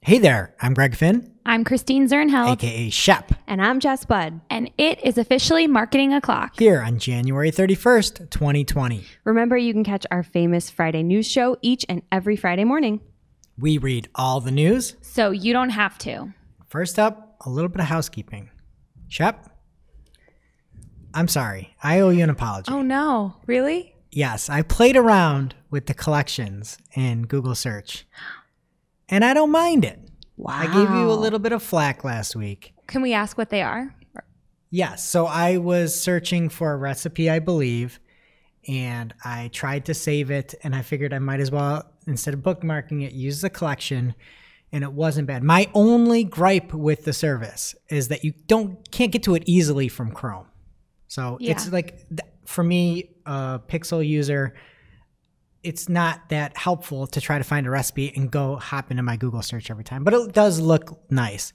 Hey there, I'm Greg Finn. I'm Christine Zernheld. AKA Shep. And I'm Jess Budd. And it is officially Marketing O'Clock. Here on January 31st, 2020. Remember, you can catch our famous Friday news show each and every Friday morning. We read all the news, so you don't have to. First up, a little bit of housekeeping. Shep, I'm sorry. I owe you an apology. Oh no, really? Yes, I played around with the collections in Google search, and I don't mind it. Wow. I gave you a little bit of flack last week. Can we ask what they are? Yes, so I was searching for a recipe, I believe, and I tried to save it, and I figured I might as well, instead of bookmarking it, use the collection, and it wasn't bad. My only gripe with the service is that you can't get to it easily from Chrome. So it's like, for me, a Pixel user, it's not that helpful to try to find a recipe and go hop into my Google search every time. But it does look nice.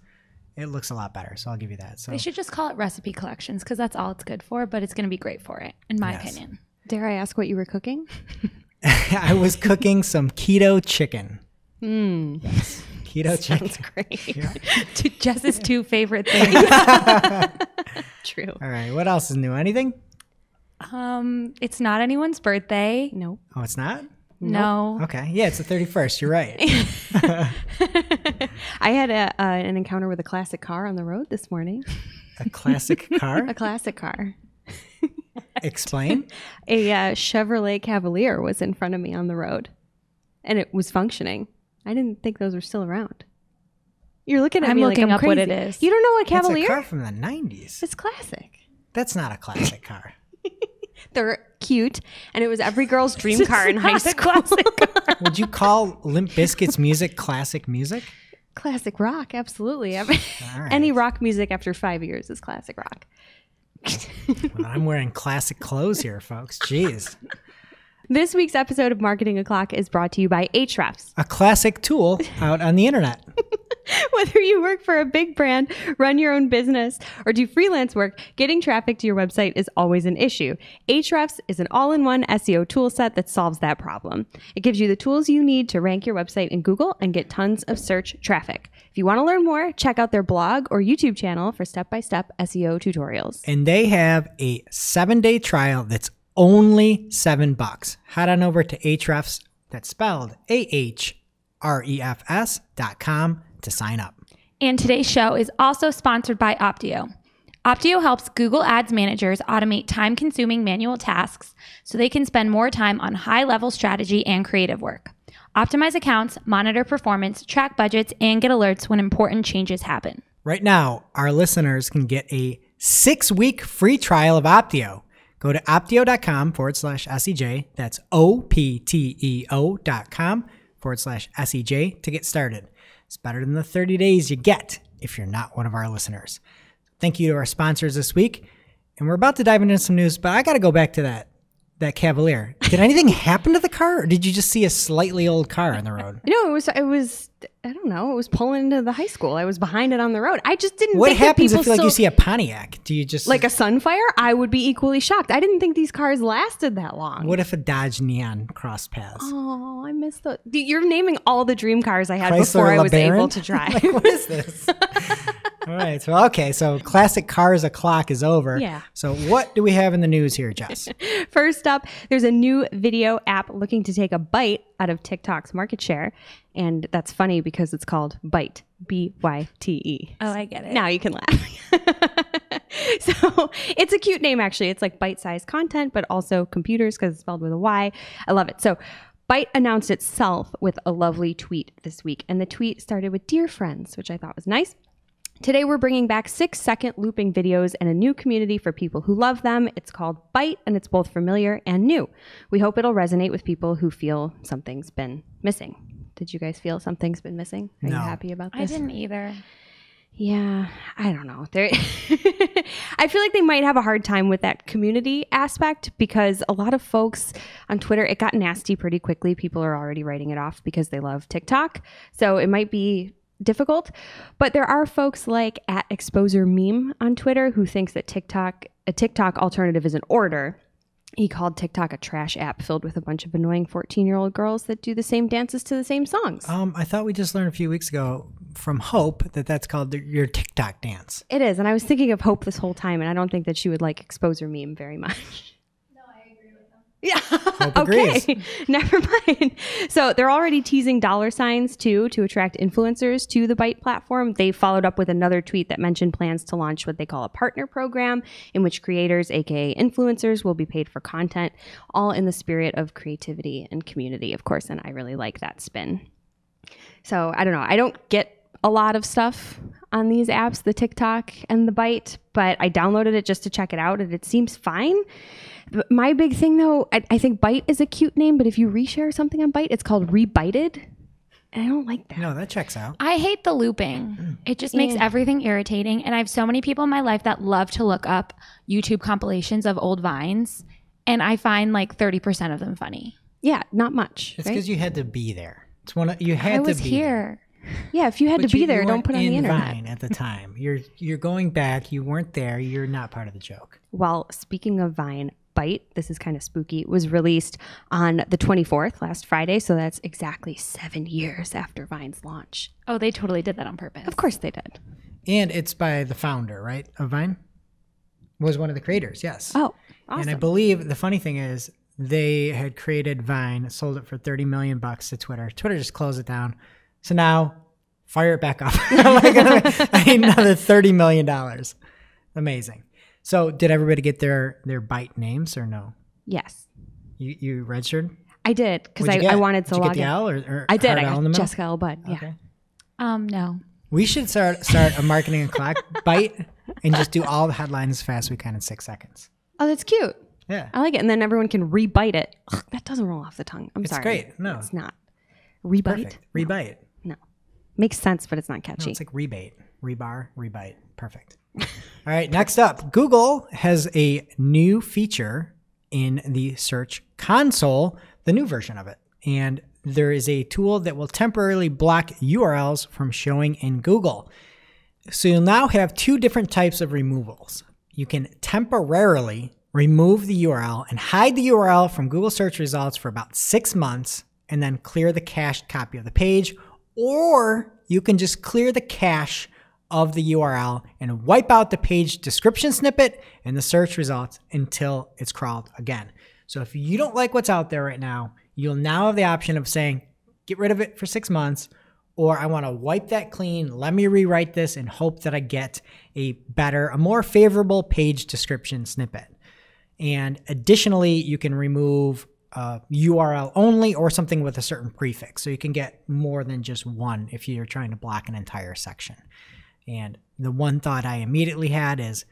It looks a lot better, so I'll give you that. So they should just call it recipe collections because that's all it's good for, but it's going to be great for it, in my opinion. Dare I ask what you were cooking? I was cooking some keto chicken. Yes. Keto chicken. Sounds great. Yeah. Jess's two favorite things. True. All right, what else is new? Anything? It's not anyone's birthday. Nope. Oh, it's not? No. Okay. Yeah, it's the 31st. You're right. I had an encounter with a classic car on the road this morning. A classic car? A classic car. Explain. A Chevrolet Cavalier was in front of me on the road, and it was functioning. I didn't think those were still around. You're looking at me like I'm up crazy. What it is. You don't know what Cavalier? It's a car from the 90s. It's classic. That's not a classic car. They're cute, and it was every girl's dream car in high school. Classic car. Would you call Limp Bizkit's music classic music? Classic rock, absolutely. Right. Any rock music after 5 years is classic rock. Well, I'm wearing classic clothes here, folks. Jeez. This week's episode of Marketing O'Clock is brought to you by Ahrefs. A classic tool out on the internet. Whether you work for a big brand, run your own business, or do freelance work, getting traffic to your website is always an issue. Ahrefs is an all-in-one SEO toolset that solves that problem. It gives you the tools you need to rank your website in Google and get tons of search traffic. If you want to learn more, check out their blog or YouTube channel for step-by-step SEO tutorials. And they have a 7-day trial that's only $7. Head on over to Ahrefs, that's spelled AHREFS.com to sign up. And today's show is also sponsored by Optio. Optio helps Google Ads managers automate time-consuming manual tasks so they can spend more time on high-level strategy and creative work. Optimize accounts, monitor performance, track budgets, and get alerts when important changes happen. Right now, our listeners can get a 6-week free trial of Optio. Go to optio.com/SEJ. That's OPTEO.com/SEJ to get started. It's better than the 30 days you get if you're not one of our listeners. Thank you to our sponsors this week. And we're about to dive into some news, but I got to go back to that Cavalier. Did anything happen to the car, or did you just see a slightly old car on the road? No, it was I don't know. It was pulling into the high school. I was behind it on the road. I just didn't What think happens that if like you see a Pontiac? Do you just... Like a Sunfire? I would be equally shocked. I didn't think these cars lasted that long. What if a Dodge Neon crossed paths? Oh, I missed the... You're naming all the dream cars I had Chrysler before I was LeBaron? able to drive. Like, what is this? All right. So, okay. So classic cars o'clock is over. Yeah. So what do we have in the news here, Jess? First up, there's a new video app looking to take a bite out of TikTok's market share. And that's funny because it's called Byte, B-Y-T-E. Oh, I get it. Now you can laugh. So it's a cute name, actually. It's like bite-sized content, but also computers because it's spelled with a Y. I love it. So Byte announced itself with a lovely tweet this week. And the tweet started with "Dear friends," which I thought was nice. Today, we're bringing back 6-second looping videos and a new community for people who love them. It's called Byte, and it's both familiar and new. We hope it'll resonate with people who feel something's been missing. Did you guys feel something's been missing? Are you happy about this? I didn't either. Yeah, I don't know. I feel like they might have a hard time with that community aspect because a lot of folks on Twitter, it got nasty pretty quickly. People are already writing it off because they love TikTok. So it might be difficult, but there are folks like @ExposerMeme on Twitter who thinks that a TikTok alternative is in order. He called TikTok a trash app filled with a bunch of annoying 14-year-old girls that do the same dances to the same songs. I thought we just learned a few weeks ago from Hope that that's called your TikTok dance. It is. And I was thinking of Hope this whole time, and I don't think that she would like expose her meme very much. Yeah. Hope agrees. Okay. Never mind. So they're already teasing $signs too to attract influencers to the Byte platform. They followed up with another tweet that mentioned plans to launch what they call a partner program in which creators, aka influencers, will be paid for content, all in the spirit of creativity and community, of course. And I really like that spin. So I don't know. I don't get a lot of stuff on these apps, the TikTok and the Byte, but I downloaded it just to check it out and it seems fine. My big thing though, I think Byte is a cute name, but if you reshare something on Byte, it's called Rebyted. And I don't like that. No, that checks out. I hate the looping. It just makes everything irritating. And I have so many people in my life that love to look up YouTube compilations of old Vines. And I find like 30% of them funny. Yeah, not much. It's because you had to be there. It's one of, you had I to was be here. Yeah, if you had But to be there, you don't put it on the weren't in internet. Vine at the time. You're going back. You weren't there. You're not part of the joke. Well, speaking of Vine, Byte, this is kind of spooky, was released on the 24th, last Friday. So that's exactly 7 years after Vine's launch. Oh, they totally did that on purpose. Of course they did. And it's by the founder, right, of Vine? Was one of the creators, yes. Oh, awesome. And I believe the funny thing is they had created Vine, sold it for $30 million to Twitter. Twitter just closed it down. So now fire it back up. I need another $30 million. Amazing. So did everybody get their Byte names or no? Yes. You registered? I did because What'd you I get? wanted to Did you log get the in. L or I did. hard I L got in the middle? Jessica L. Budd. Yeah. Okay. No. We should start a marketing clock Byte and just do all the headlines as fast as we can in 6 seconds. Oh, that's cute. Yeah. I like it. And then everyone can rebite it. Ugh, that doesn't roll off the tongue. I'm sorry. It's great. No. It's not. Rebite? Perfect. Rebite. No. Makes sense, but it's not catchy. No, it's like rebate. Rebar, rebite. Perfect. All right, next up, Google has a new feature in the Search Console, the new version of it. And there is a tool that will temporarily block URLs from showing in Google. So you'll now have 2 different types of removals. You can temporarily remove the URL and hide the URL from Google search results for about 6 months and then clear the cached copy of the page, or you can just clear the cache of the URL and wipe out the page description snippet and the search results until it's crawled again. So if you don't like what's out there right now, you'll now have the option of saying, get rid of it for 6 months, or I want to wipe that clean. Let me rewrite this and hope that I get a more favorable page description snippet. And additionally, you can remove URL only or something with a certain prefix. So you can get more than just one if you're trying to block an entire section. And the one thought I immediately had is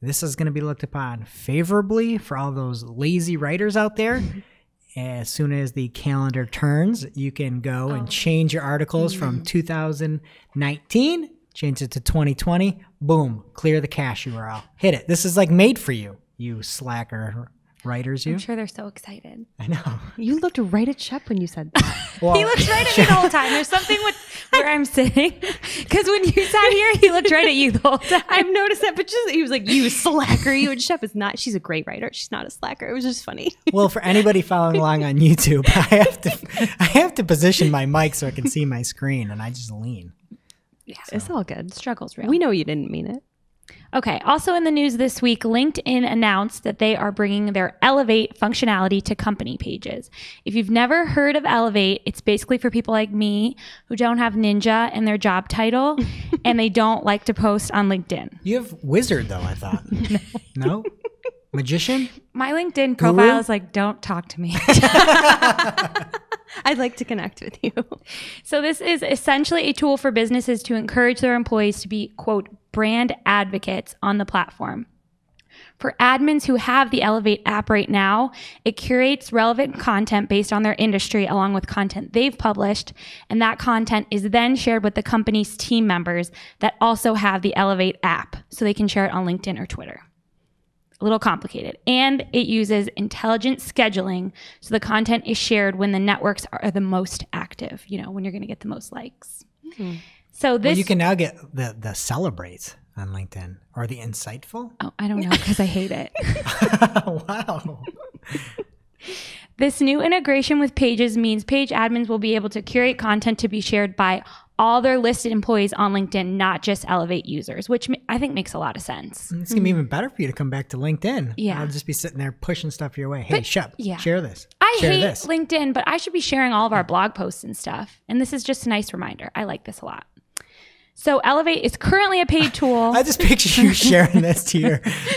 this is going to be looked upon favorably for all those lazy writers out there. As soon as the calendar turns, you can go and change your articles from 2019, change it to 2020, boom, clear the cache URL. Hit it. This is like made for you, you slacker writers, you. I'm sure they're so excited. I know. You looked right at Shep when you said that. Well, He looks right at me the whole time. There's something with where I'm sitting. Because when you sat here, he looked right at you the whole time. I've noticed that, but just he was like, you slacker, you. And Shep is not, she's a great writer. She's not a slacker. It was just funny. Well, for anybody following along on YouTube, I have to position my mic so I can see my screen, and I just lean. Yeah. It's all good. Struggle's real. We know you didn't mean it. Okay. Also in the news this week, LinkedIn announced that they are bringing their Elevate functionality to company pages. If you've never heard of Elevate, it's basically for people like me who don't have ninja in their job title and they don't like to post on LinkedIn. You have wizard, though, I thought. No? Magician? My LinkedIn profile is like, don't talk to me. I'd like to connect with you. So this is essentially a tool for businesses to encourage their employees to be, quote, brand advocates on the platform. For admins who have the Elevate app right now, it curates relevant content based on their industry along with content they've published, and that content is then shared with the company's team members that also have the Elevate app, so they can share it on LinkedIn or Twitter. A little complicated. And it uses intelligent scheduling, so the content is shared when the networks are the most active, you know, when you're going to get the most likes. Mm-hmm. So this... Well, you can now get the celebrates on LinkedIn or the insightful. Oh, I don't know because I hate it. Wow. This new integration with Pages means page admins will be able to curate content to be shared by all their listed employees on LinkedIn, not just Elevate users, which I think makes a lot of sense. It's going to be even better for you to come back to LinkedIn. Yeah. I'll just be sitting there pushing stuff your way. Hey, Shep, yeah. share this. I share hate this. LinkedIn, but I should be sharing all of our blog posts and stuff. And this is just a nice reminder. I like this a lot. So Elevate is currently a paid tool. I just picture you sharing this to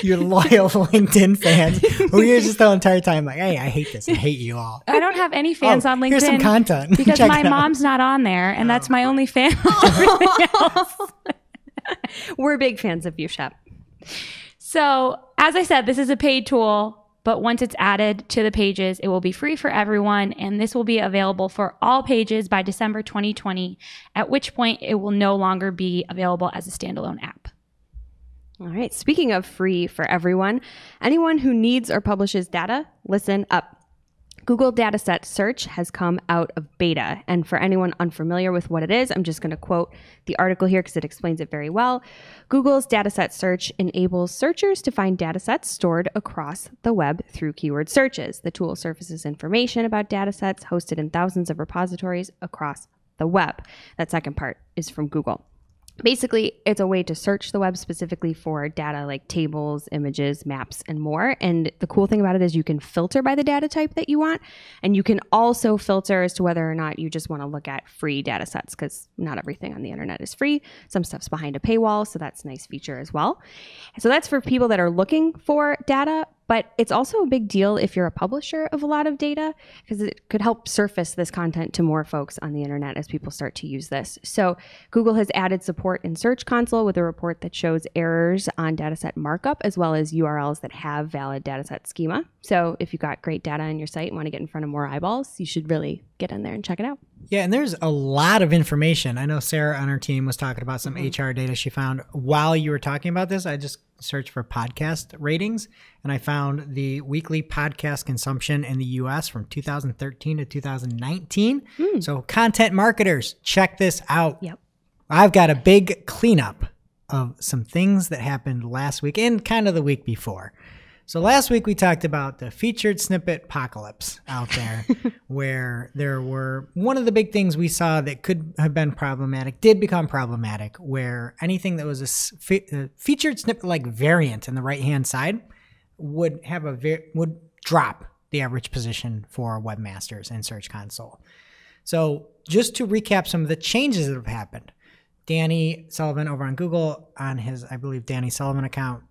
your loyal LinkedIn fans who you're just the entire time like, hey, I hate this. I hate you all. I don't have any fans on LinkedIn. Here's some content. Because my mom's not on there, and that's my only fan. Everything else. We're big fans of you, Shep. So as I said, this is a paid tool. But once it's added to the pages, it will be free for everyone. And this will be available for all pages by December 2020, at which point it will no longer be available as a standalone app. All right. Speaking of free for everyone, anyone who needs or publishes data, listen up. Google Dataset Search has come out of beta. And for anyone unfamiliar with what it is, I'm just going to quote the article here because it explains it very well. Google's Dataset Search enables searchers to find datasets stored across the web through keyword searches. The tool surfaces information about datasets hosted in thousands of repositories across the web. That second part is from Google. Basically, it's a way to search the web specifically for data like tables, images, maps, and more. And the cool thing about it is you can filter by the data type that you want. And you can also filter as to whether or not you just want to look at free data sets, because not everything on the internet is free. Some stuff's behind a paywall, so that's a nice feature as well. So that's for people that are looking for data. But it's also a big deal if you're a publisher of a lot of data, because it could help surface this content to more folks on the internet as people start to use this. So Google has added support in Search Console with a report that shows errors on dataset markup, as well as URLs that have valid dataset schema. So if you've got great data on your site and want to get in front of more eyeballs, you should really get in there and check it out. Yeah, and there's a lot of information. I know Sarah on our team was talking about some HR data she found. While you were talking about this, I just searched for podcast ratings, and I found the weekly podcast consumption in the US from 2013 to 2019. So content marketers, check this out. Yep. I've got a big cleanup of some things that happened last week and kind of the week before. So last week we talked about the featured snippet apocalypse out there, where there were one of the big things we saw that could have been problematic, did become problematic, where anything that was a featured snippet like variant in the right-hand side would have would drop the average position for webmasters in Search Console. So just to recap some of the changes that have happened, Danny Sullivan over on Google on his, I believe, Danny Sullivan account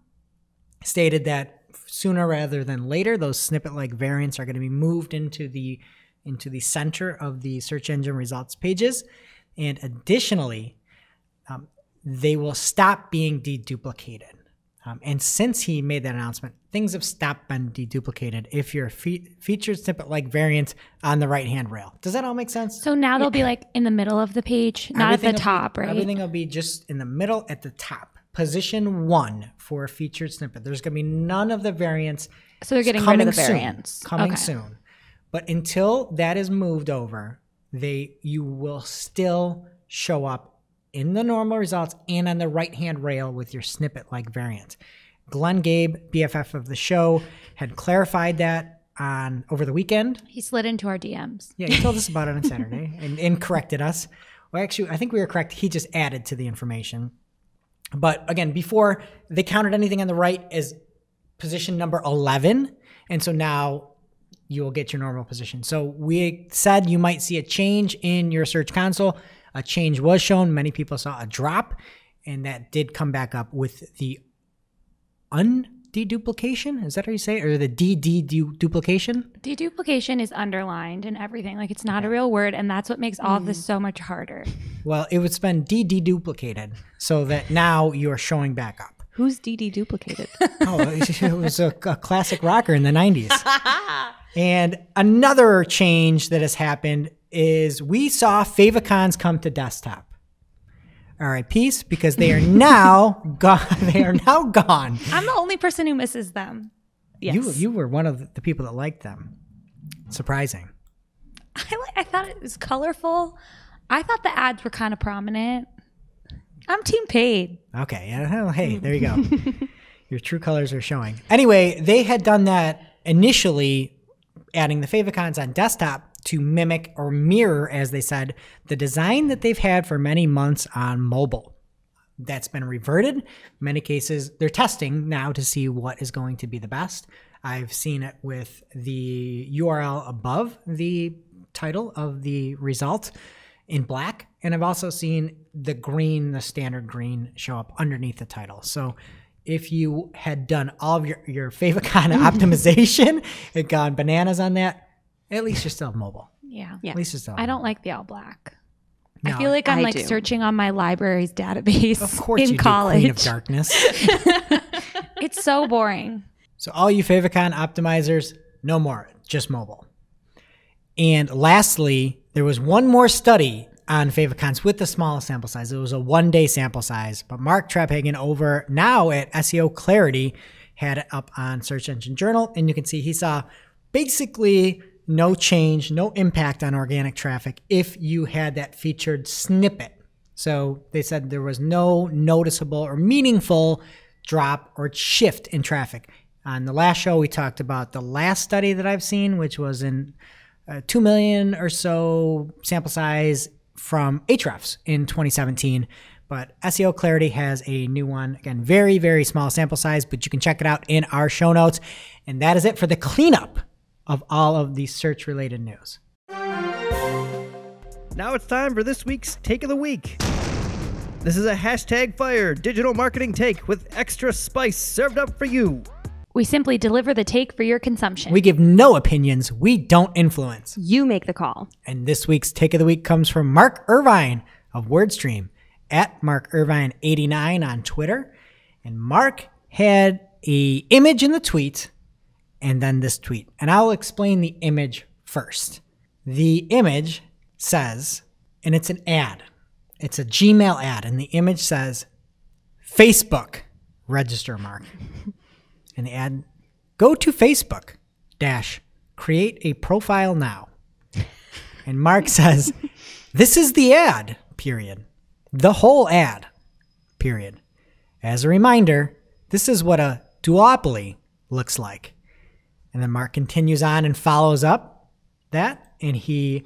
stated that sooner rather than later, those snippet-like variants are going to be moved into the center of the search engine results pages. And additionally, they will stop being deduplicated. And since he made that announcement, things have stopped being deduplicated if you're featured snippet-like variant on the right-hand rail. Does that all make sense? So now they'll be like in the middle of the page, not at the top, right? Everything will be just in the middle at the top. Position 1 for a featured snippet. There's going to be none of the variants. So they're getting rid of the variants. Coming soon. But until that is moved over, you will still show up in the normal results and on the right-hand rail with your snippet-like variant. Glenn Gabe, BFF of the show, had clarified that over the weekend. He slid into our DMs. Yeah, he told us about it on Saturday and corrected us. Well, actually, I think we were correct. He just added to the information. But again, before they counted anything on the right as position number 11. And so now you will get your normal position. So we said you might see a change in your Search Console. A change was shown. Many people saw a drop, and that did come back up with the deduplication. Is that how you say it? Or the deduplication? Deduplication is underlined and everything. Like, it's not a real word, and that's what makes all of this so much harder. Well, it was been deduplicated so that now you are showing back up. Who's duplicated? Oh, it was a classic rocker in the 90s. And another change that has happened is we saw favicons come to desktop. All right, peace, because they are now gone. They are now gone. I'm the only person who misses them. Yes. You were one of the people that liked them. Surprising. I thought it was colorful. I thought the ads were kind of prominent. I'm team paid. Okay. Well, hey, there you go. Your true colors are showing. Anyway, they had done that initially, adding the favicons on desktop to mimic or mirror, as they said, the design that they've had for many months on mobile. That's been reverted. In many cases, they're testing now to see what is going to be the best. I've seen it with the URL above the title of the result in black. And I've also seen the green, the standard green, show up underneath the title. So if you had done all of your favicon optimization and gone bananas on that, at least you're still mobile. Yeah. At least you're still I don't like the all black. No, I feel like I'm like do. searching on my library's database of course in you college. do, Queen of Darkness. It's so boring. So all you favicon optimizers, no more, just mobile. And lastly, there was one more study on favicons with the smallest sample size. It was a 1-day sample size, but Mark Trephagen over now at SEO Clarity had it up on Search Engine Journal, and you can see he saw basically no change, no impact on organic traffic if you had that featured snippet. So they said there was no noticeable or meaningful drop or shift in traffic. On the last show, we talked about the last study that I've seen, which was in 2 million or so sample size from Ahrefs in 2017. But SEO Clarity has a new one. Again, very, very small sample size, but you can check it out in our show notes. And that is it for the cleanup of all of the search-related news. Now it's time for this week's Take of the Week. This is a #fire digital marketing take with extra spice served up for you. We simply deliver the take for your consumption. We give no opinions. We don't influence. You make the call. And this week's Take of the Week comes from Mark Irvine of WordStream, at Mark Irvine89 on Twitter. And Mark had an image in the tweet and then this tweet. And I'll explain the image first. The image says, and it's an ad. It's a Gmail ad. And the image says, Facebook, register Mark. And the ad, go to Facebook, create a profile now. And Mark says, this is the ad, period. The whole ad, period. As a reminder, this is what a duopoly looks like. And then Mark continues on and follows up that, and he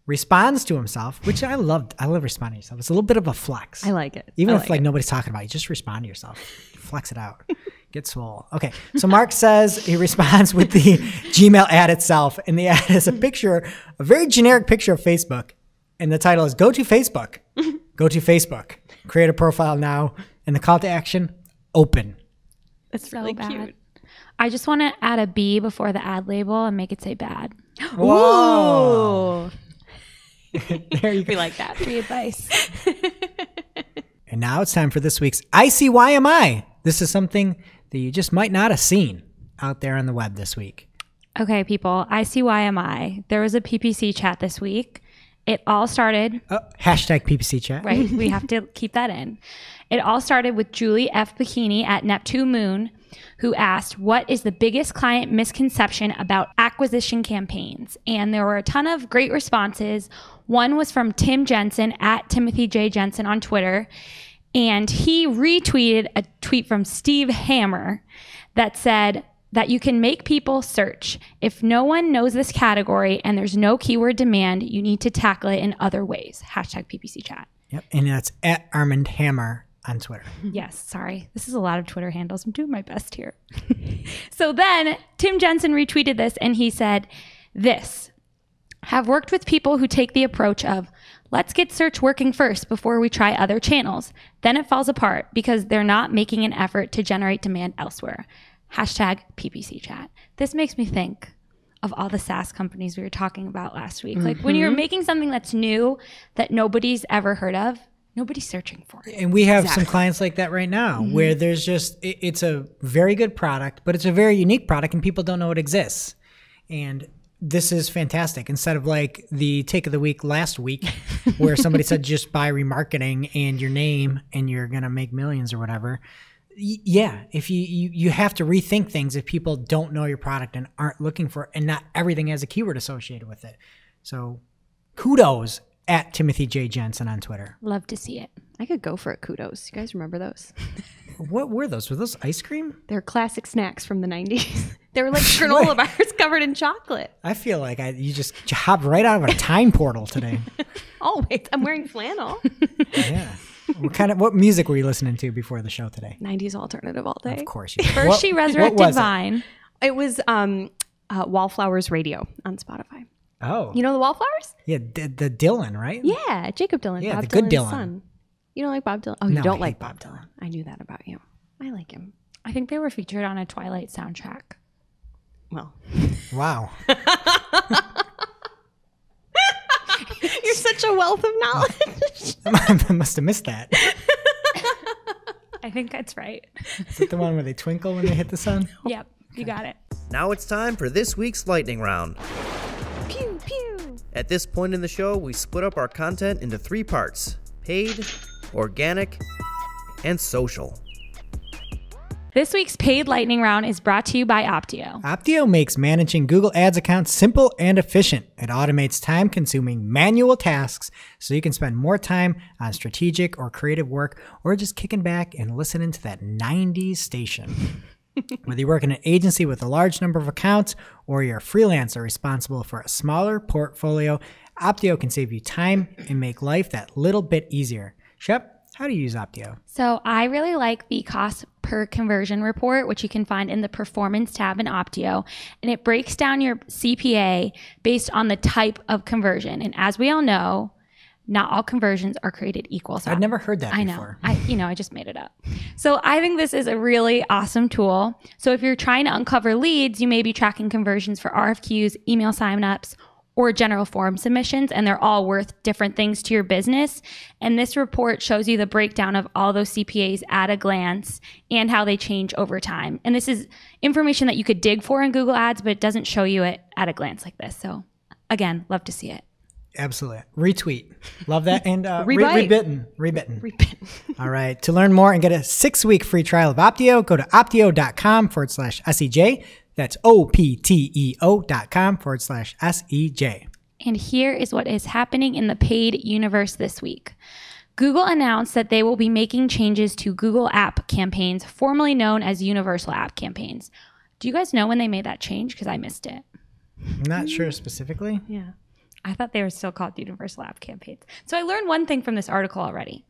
responds to himself, which I love responding to yourself. It's a little bit of a flex. I like it. Even I if nobody's talking about it, you just respond to yourself. Flex it out. Get swole. Okay. So Mark says he responds with the Gmail ad itself. And the ad is a picture, a very generic picture of Facebook. And the title is Go to Facebook. Go to Facebook. Create a profile now. And the call to action, open. It's so really bad. cute. I just want to add a B before the ad label and make it say bad. Whoa. There you go. We like that. Free advice. And now it's time for this week's ICYMI. This is something that you just might not have seen out there on the web this week. Okay, people. ICYMI. There was a PPC chat this week. It all started... #PPC chat. Right. We have to keep that in. It all started with Julie F. Bikini at Neptune Moon, who asked, what is the biggest client misconception about acquisition campaigns? And there were a ton of great responses. One was from Tim Jensen at Timothy J. Jensen on Twitter. And he retweeted a tweet from Steve Hammer that said that you can make people search. If no one knows this category and there's no keyword demand, you need to tackle it in other ways. #PPC chat. Yep. And that's at Armand Hammer on Twitter. Yes, sorry. This is a lot of Twitter handles. I'm doing my best here. So then Tim Jensen retweeted this and he said, this, have worked with people who take the approach of, let's get search working first before we try other channels. Then it falls apart because they're not making an effort to generate demand elsewhere. #PPC chat. This makes me think of all the SaaS companies we were talking about last week. Like when you're making something that's new that nobody's ever heard of, nobody's searching for it. And we have some clients like that right now where there's just, it's a very good product, but it's a very unique product and people don't know it exists. And this is fantastic. Instead of like the take of the week last week where somebody said just buy remarketing and your name and you're going to make millions or whatever. Yeah, if you have to rethink things if people don't know your product and aren't looking for it, and not everything has a keyword associated with it. So kudos at Timothy J. Jensen on Twitter. Love to see it. I could go for a kudos. You guys remember those? What were those? Were those ice cream? They're classic snacks from the 90s. They were like granola bars covered in chocolate. I feel like you just hopped right out of a time portal today. Always. I'm wearing flannel. Yeah. What music were you listening to before the show today? 90s alternative all day. Of course you did. First, she resurrected Vine. It was Wallflowers Radio on Spotify. Oh. You know the Wallflowers? Yeah, the Dylan, right? Yeah, Jacob Dylan. Yeah, Bob the good Dylan's Dylan. son. You don't like Bob Dylan? Oh, No, you don't I like hate Bob Bob Dylan. I knew that about you. I like him. I think they were featured on a Twilight soundtrack. Well. Wow. You're such a wealth of knowledge. I must have missed that. I think that's right. Is it the one where they twinkle when they hit the sun? Yep, you got it. Now it's time for this week's lightning round. Pew, pew. At this point in the show, we split up our content into 3 parts: paid, organic, and social. This week's paid lightning round is brought to you by Optio. Optio makes managing Google Ads accounts simple and efficient. It automates time-consuming manual tasks so you can spend more time on strategic or creative work, or just kicking back and listening to that 90s station. Whether you work in an agency with a large number of accounts or you're a freelancer responsible for a smaller portfolio, Optio can save you time and make life that little bit easier. Shep, how do you use Optio? So I really like the cost per conversion report, which you can find in the performance tab in Optio. And it breaks down your CPA based on the type of conversion. And as we all know, not all conversions are created equal. So I'd never heard that before. I just made it up. So I think this is a really awesome tool. So if you're trying to uncover leads, you may be tracking conversions for RFQs, email signups, or general form submissions, and they're all worth different things to your business. And this report shows you the breakdown of all those CPAs at a glance and how they change over time. And this is information that you could dig for in Google Ads, but it doesn't show you it at a glance like this. So again, love to see it. Absolutely. Retweet. Love that. And Rebitten. Rebitten. All right. To learn more and get a 6-week free trial of Optio, go to optio.com/SEJ. That's opteo.com/SEJ. And here is what is happening in the paid universe this week. Google announced that they will be making changes to Google App Campaigns, formerly known as Universal App Campaigns. Do you guys know when they made that change? Because I missed it. I'm not sure specifically. Yeah. I thought they were still called Universal App Campaigns. So I learned one thing from this article already.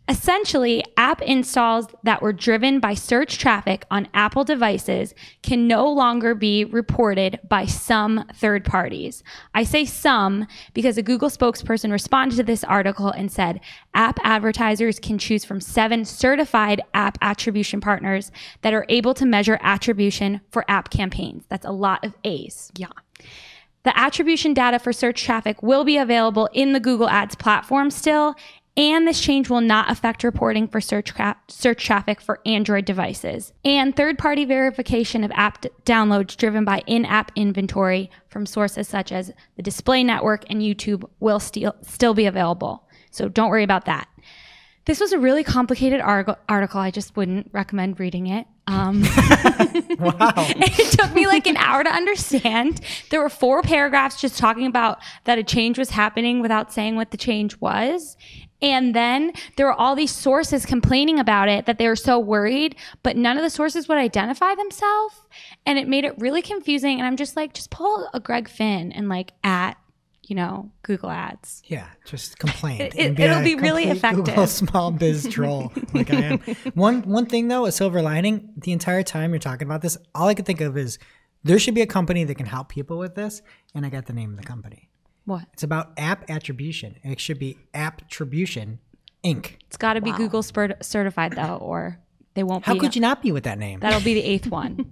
Essentially, app installs that were driven by search traffic on Apple devices can no longer be reported by some third parties. I say some because a Google spokesperson responded to this article and said app advertisers can choose from 7 certified app attribution partners that are able to measure attribution for app campaigns. That's a lot of A's. Yeah. The attribution data for search traffic will be available in the Google Ads platform still, and this change will not affect reporting for search traffic for Android devices. And third-party verification of app downloads driven by in-app inventory from sources such as the Display Network and YouTube will still be available. So don't worry about that. This was a really complicated article. I just wouldn't recommend reading it. Wow. It took me like an hour to understand. There were 4 paragraphs just talking about that a change was happening without saying what the change was. And then there were all these sources complaining about it, that they were so worried, but none of the sources would identify themselves. And it made it really confusing. And I'm just like, just pull a Greg Finn and like at, Google Ads. Yeah, just complain. It'll be really effective. Google small biz troll like I am. One thing though, a silver lining, the entire time you're talking about this, all I could think of is there should be a company that can help people with this, and I got the name of the company. What? It's about app attribution. It should be Attribution Inc. It's got to be Google certified though, or they won't be. How could you not be with that name? That'll be the 8th one.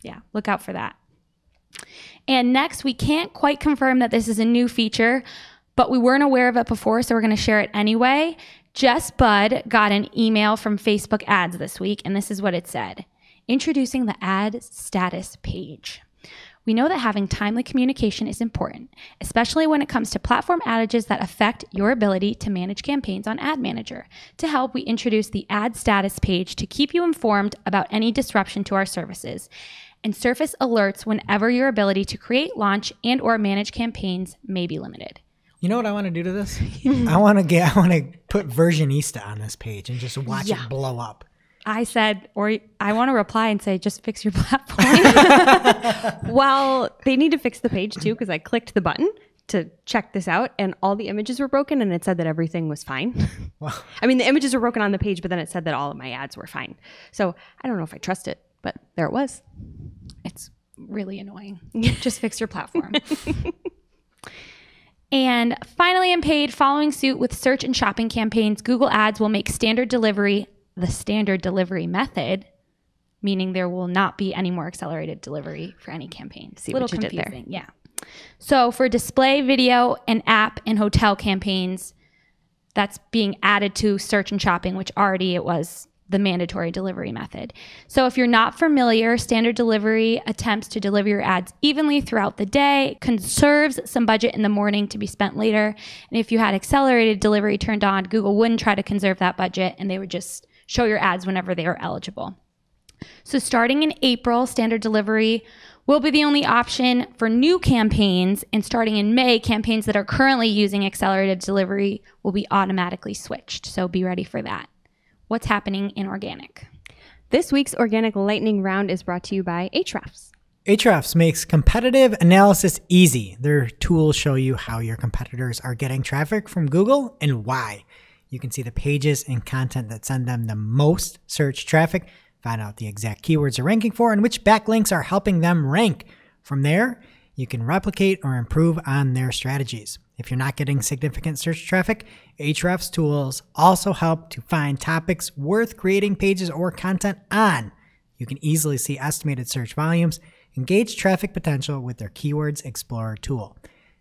Yeah, look out for that. And next, we can't quite confirm that this is a new feature, but we weren't aware of it before, so we're going to share it anyway. Jess Budd got an email from Facebook Ads this week, and this is what it said. Introducing the ad status page. We know that having timely communication is important, especially when it comes to platform outages that affect your ability to manage campaigns on Ad Manager. To help, we introduce the ad status page to keep you informed about any disruption to our services and surface alerts whenever your ability to create, launch, and or manage campaigns may be limited. You know what I want to do to this? I want to put Versionista on this page and just watch it blow up. I said, or I want to reply and say, just fix your platform. Well, they need to fix the page too, because I clicked the button to check this out and all the images were broken and it said that everything was fine. Wow. I mean, the images were broken on the page, but then it said that all of my ads were fine. So I don't know if I trust it, but there it was. It's really annoying. Just fix your platform. And finally, in paid, following suit with search and shopping campaigns, Google Ads will make standard delivery the standard delivery method, meaning there will not be any more accelerated delivery for any campaign. See what you did there. Yeah. So for display, video, and app and hotel campaigns, that's being added to search and shopping, which already it was the mandatory delivery method. So if you're not familiar, standard delivery attempts to deliver your ads evenly throughout the day, conserves some budget in the morning to be spent later. And if you had accelerated delivery turned on, Google wouldn't try to conserve that budget and they would just show your ads whenever they are eligible. So starting in April, standard delivery will be the only option for new campaigns, and starting in May, campaigns that are currently using accelerated delivery will be automatically switched. So be ready for that. What's happening in organic? This week's Organic Lightning Round is brought to you by Ahrefs. Ahrefs makes competitive analysis easy. Their tools show you how your competitors are getting traffic from Google and why. You can see the pages and content that send them the most search traffic, find out the exact keywords they're ranking for, and which backlinks are helping them rank. From there, you can replicate or improve on their strategies. If you're not getting significant search traffic, Ahrefs tools also help to find topics worth creating pages or content on. You can easily see estimated search volumes and gauge traffic potential with their Keywords Explorer tool.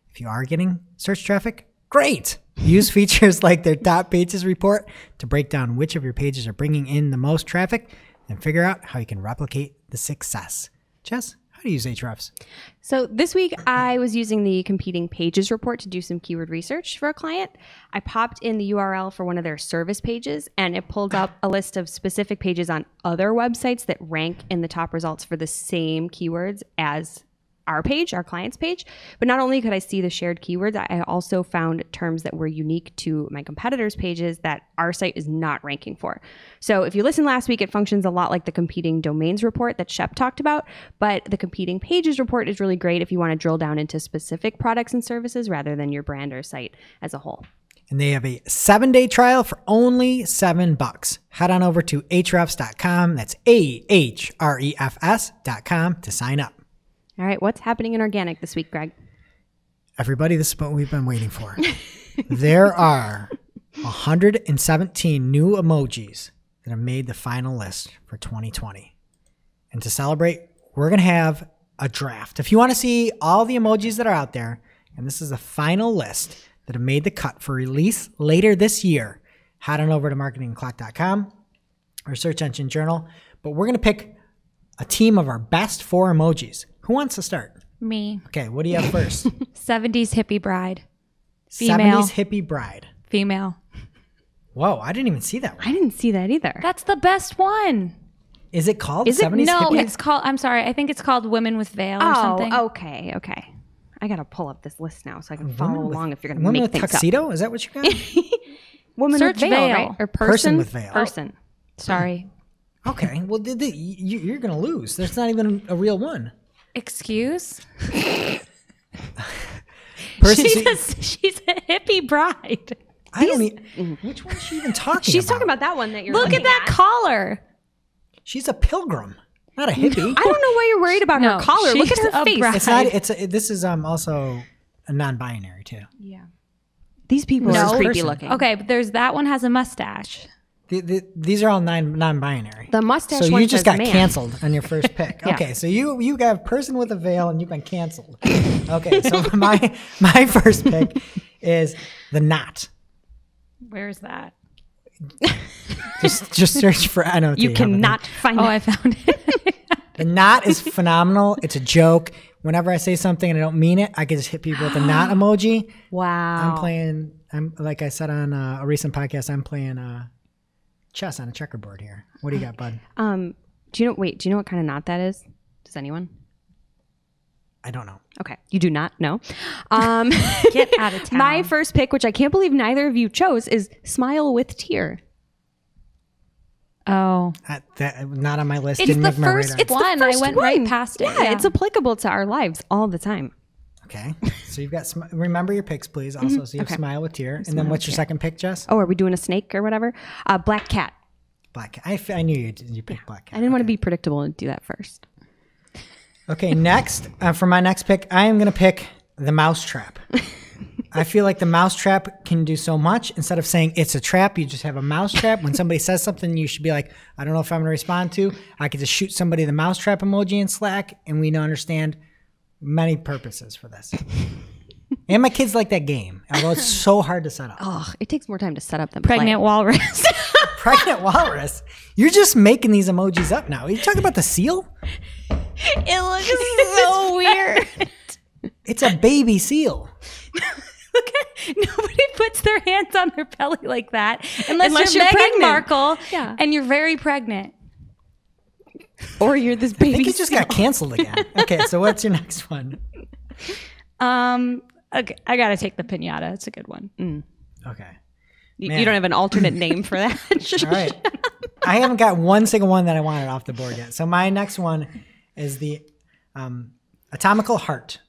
If you are getting search traffic, great! Use features like their top pages report to break down which of your pages are bringing in the most traffic and figure out how you can replicate the success. Jess, how do you use Ahrefs? So this week I was using the competing pages report to do some keyword research for a client. I popped in the URL for one of their service pages and it pulled up a list of specific pages on other websites that rank in the top results for the same keywords as our page, our client's page. But not only could I see the shared keywords, I also found terms that were unique to my competitors' pages that our site is not ranking for. So if you listened last week, it functions a lot like the competing domains report that Shep talked about, but the competing pages report is really great if you want to drill down into specific products and services rather than your brand or site as a whole. And they have a 7-day trial for only $7. Head on over to ahrefs.com. That's ahrefs.com to sign up. All right, what's happening in organic this week, Greg? Everybody, this is what we've been waiting for. There are 117 new emojis that have made the final list for 2020. And to celebrate, we're going to have a draft. If you want to see all the emojis that are out there, and this is the final list that have made the cut for release later this year, head on over to marketingclock.com or Search Engine Journal. But we're going to pick a team of our best 4 emojis. Who wants to start? Me. Okay, what do you have first? 70s hippie bride. Female. 70s hippie bride. Female. Whoa, I didn't even see that one. I didn't see that either. That's the best one. Is it called Is it? 70s No, hippie? it's called, I'm sorry, I think it's called Women with Veil or something. Okay. I got to pull up this list now so I can follow along if you're going to Women make with things tuxedo? Is that what you got? Woman Search with veil, veil. right? Or Person with veil. Person. Sorry. Okay, well, you're going to lose. There's not even a real one. Excuse? Person, She's a hippie bride. I don't even, which one is she even talking She's about? talking about that one that you're Look looking at that collar. She's a pilgrim, not a hippie. I don't know why you're worried about No, her collar. Look at she's her a face. bride. It's not. This is also a non-binary too. Yeah. These people No. are creepy Person. looking. Okay, but there's that one has a mustache. These are all non-binary. The mustache So one you just says got man. canceled on your first pick. Yeah. Okay, so you got person with a veil and you've been canceled. Okay, so my first pick is the knot. Where's that? Just search for NOT. You cannot find Oh, it. I found it. The knot is phenomenal. It's a joke. Whenever I say something and I don't mean it, I can just hit people with the knot emoji. Wow. I'm like I said on a recent podcast, I'm playing chess on a checkerboard here. What do you got, bud? Do you know what kind of knot that is? Does anyone? I don't know. Okay. You do not know. Get out of town. My first pick, which I can't believe neither of you chose, is Smile with Tear. Oh. Not on my list. It's Didn't the make my first radar. one. I went right past it. Yeah, it's applicable to our lives all the time. Okay. So you've got, remember your picks, please. Also, so you have Smile with Tear. And then what's your second pick, Jess? Oh, are we doing a snake or whatever? Black cat. Black Cat. I knew you picked Black Cat. I didn't want to be predictable and do that first. Okay, next, for my next pick, I am going to pick the Mousetrap. I feel like the Mousetrap can do so much. Instead of saying it's a trap, you just have a mousetrap. When somebody says something, you should be like, I don't know if I'm going to respond to. I could just shoot somebody the Mousetrap emoji in Slack, and we understand many purposes for this. And my kids like that game, although it's so hard to set up. Oh, it takes more time to set up than Pregnant play. walrus. Pregnant walrus? You're just making these emojis up now. Are you talking about the seal? It looks so weird. It's a baby seal. Look at, nobody puts their hands on their belly like that unless you're Meghan pregnant. Markle Yeah. and you're very pregnant. Or you're this I baby. think it just got canceled again. Okay, so what's your next one? Okay, I gotta take the piñata. It's a good one. Okay. You don't have an alternate name for that. All right. I haven't got one single one that I wanted off the board yet. So my next one is the atomical heart.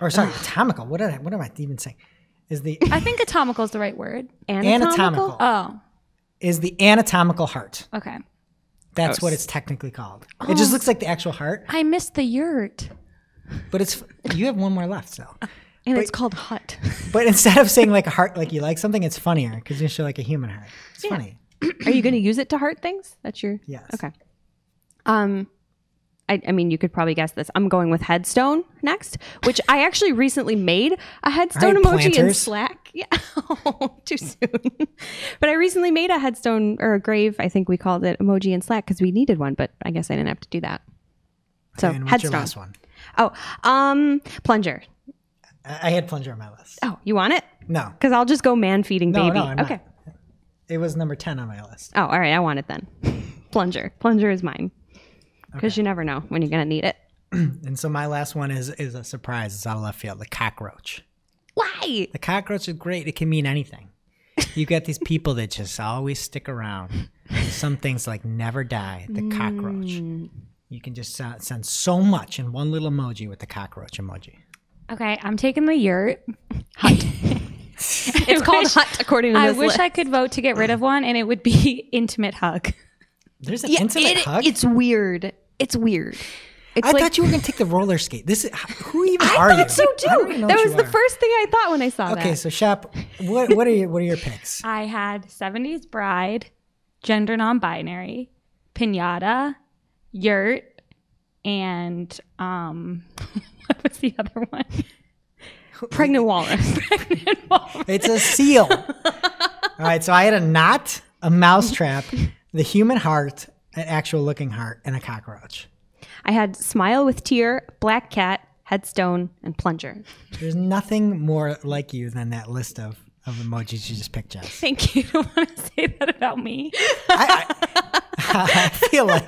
Or sorry, atomical. What am I even saying? Is the I think atomical is the right word. anatomical Oh, is the anatomical heart. okay. That's what it's technically called. It just looks like the actual heart, I missed the yurt. but it's you have one more left. So, And it's called hut. but instead of saying like a heart, like you like something, it's funnier because you show like a human heart. It's funny. Are you going to use it to heart things? That's your... Yes. Okay. I mean, you could probably guess this. I'm going with headstone next, which I actually recently made a headstone All right, emoji in planters. Slack. Yeah, too soon. But I recently made a headstone or a grave, I think we called it, emoji in Slack because we needed one, but I guess I didn't have to do that. So And what's headstone. your last one? Oh, plunger. I had plunger on my list. Oh, you want it? No. Because I'll just go man feeding No, baby. no, I'm Okay. not. It was number 10 on my list. Oh, all right. I want it then. Plunger. Plunger is mine. Because you never know when you're going to need it. And so my last one is a surprise. It's out of left field. The cockroach. Why? The cockroach is great. It can mean anything. You got these people that just always stick around. Some things like never die. The cockroach. You can just send so much in one little emoji with the cockroach emoji. Okay, I'm taking the yurt. It's called hut according to I this wish list. I could vote to get rid of one, and it would be intimate hug. There's an intimate hug? It's weird. It's weird. It's I like, thought you were going to take the roller skate. Who even are you? I thought so I don't too. even know That what was you the are. first thing I thought when I saw Okay, that. so Shep, what are your picks? I had 70s bride, gender non-binary, piñata, yurt, and what was the other one? Pregnant walrus. It's a seal. All right, so I had a knot, a mousetrap, the human heart, an actual looking heart, and a cockroach. I had smile with tear, black cat, headstone, and plunger. There's nothing more like you than that list of emojis you just picked, Jess. Thank you. You don't want to say that about me. I feel like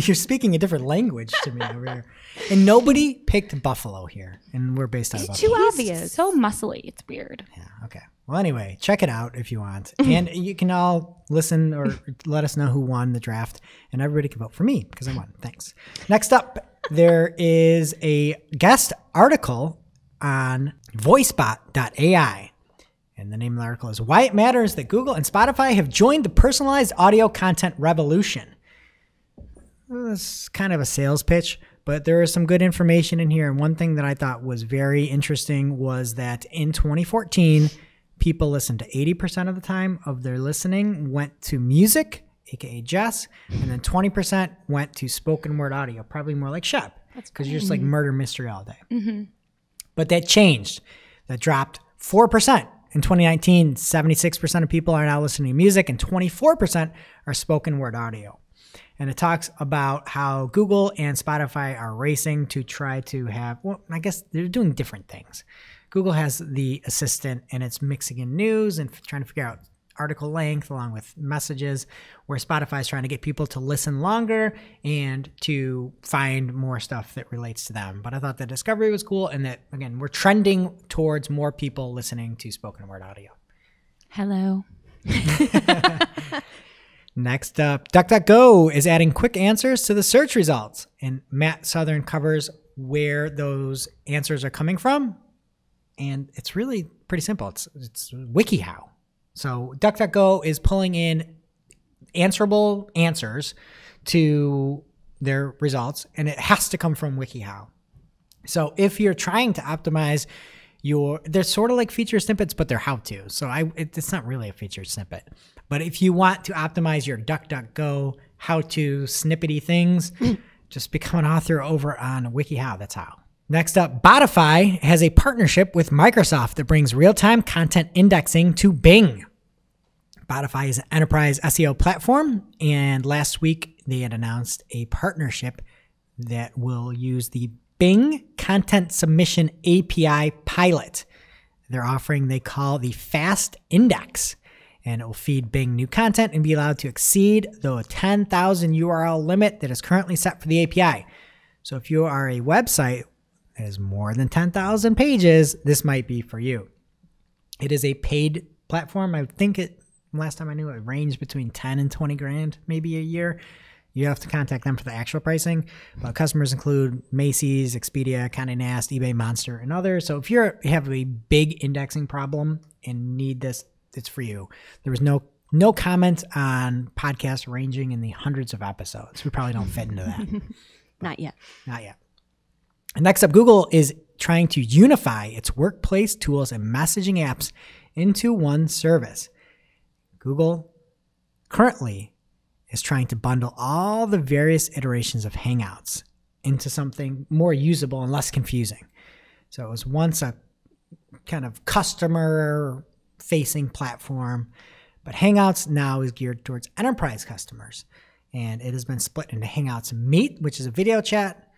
you're speaking a different language to me over here. And nobody picked buffalo here, and we're based on buffalo. Too obvious. So muscly. It's weird. Yeah, okay. Well, anyway, check it out if you want. And you can all listen or let us know who won the draft. And everybody can vote for me because I won. Thanks. Next up, there is a guest article on voicebot.ai. And the name of the article is Why It Matters That Google and Spotify Have Joined the Personalized Audio Content Revolution. This is kind of a sales pitch, but there is some good information in here. And one thing that I thought was very interesting was that in 2014, people listened to 80% of the time of their listening went to music, aka Jess, and then 20% went to spoken word audio, probably more like Shep, because you're just like murder mystery all day. But that changed. That dropped 4%. In 2019, 76% of people are now listening to music and 24% are spoken word audio. And it talks about how Google and Spotify are racing to try to have, well, I guess they're doing different things. Google has the assistant and it's mixing in news and trying to figure out article length along with messages, where Spotify is trying to get people to listen longer and to find more stuff that relates to them. But I thought the discovery was cool and that, again, we're trending towards more people listening to spoken word audio. Hello. Next up, DuckDuckGo is adding quick answers to the search results. And Matt Southern covers where those answers are coming from. And it's really pretty simple. It's WikiHow. So DuckDuckGo is pulling in answerable answers to their results, and it has to come from WikiHow. So if you're trying to optimize they're sort of like feature snippets, but they're how-to. So it's not really a feature snippet. But if you want to optimize your DuckDuckGo how-to snippety things, just become an author over on WikiHow. That's how. Next up, Botify has a partnership with Microsoft that brings real-time content indexing to Bing. Botify is an enterprise SEO platform, and last week they had announced a partnership that will use the Bing Content Submission API pilot. They're offering they call the Fast Index, and it will feed Bing new content and be allowed to exceed the 10,000 URL limit that is currently set for the API. So if you are a website that has more than 10,000 pages, this might be for you. It is a paid platform. I think last time I knew it ranged between 10 and 20 grand, maybe a year. You have to contact them for the actual pricing, but customers include Macy's, Expedia, Condé Nast, eBay, Monster, and others. So if you have a big indexing problem and need this, it's for you. There was no comment on podcasts ranging in the hundreds of episodes. We probably don't fit into that. Not yet. Not yet. And next up, Google is trying to unify its workplace tools and messaging apps into one service. Google currently is trying to bundle all the various iterations of Hangouts into something more usable and less confusing. So it was once a kind of customer-facing platform, but Hangouts now is geared towards enterprise customers. And it has been split into Hangouts Meet, which is a video chat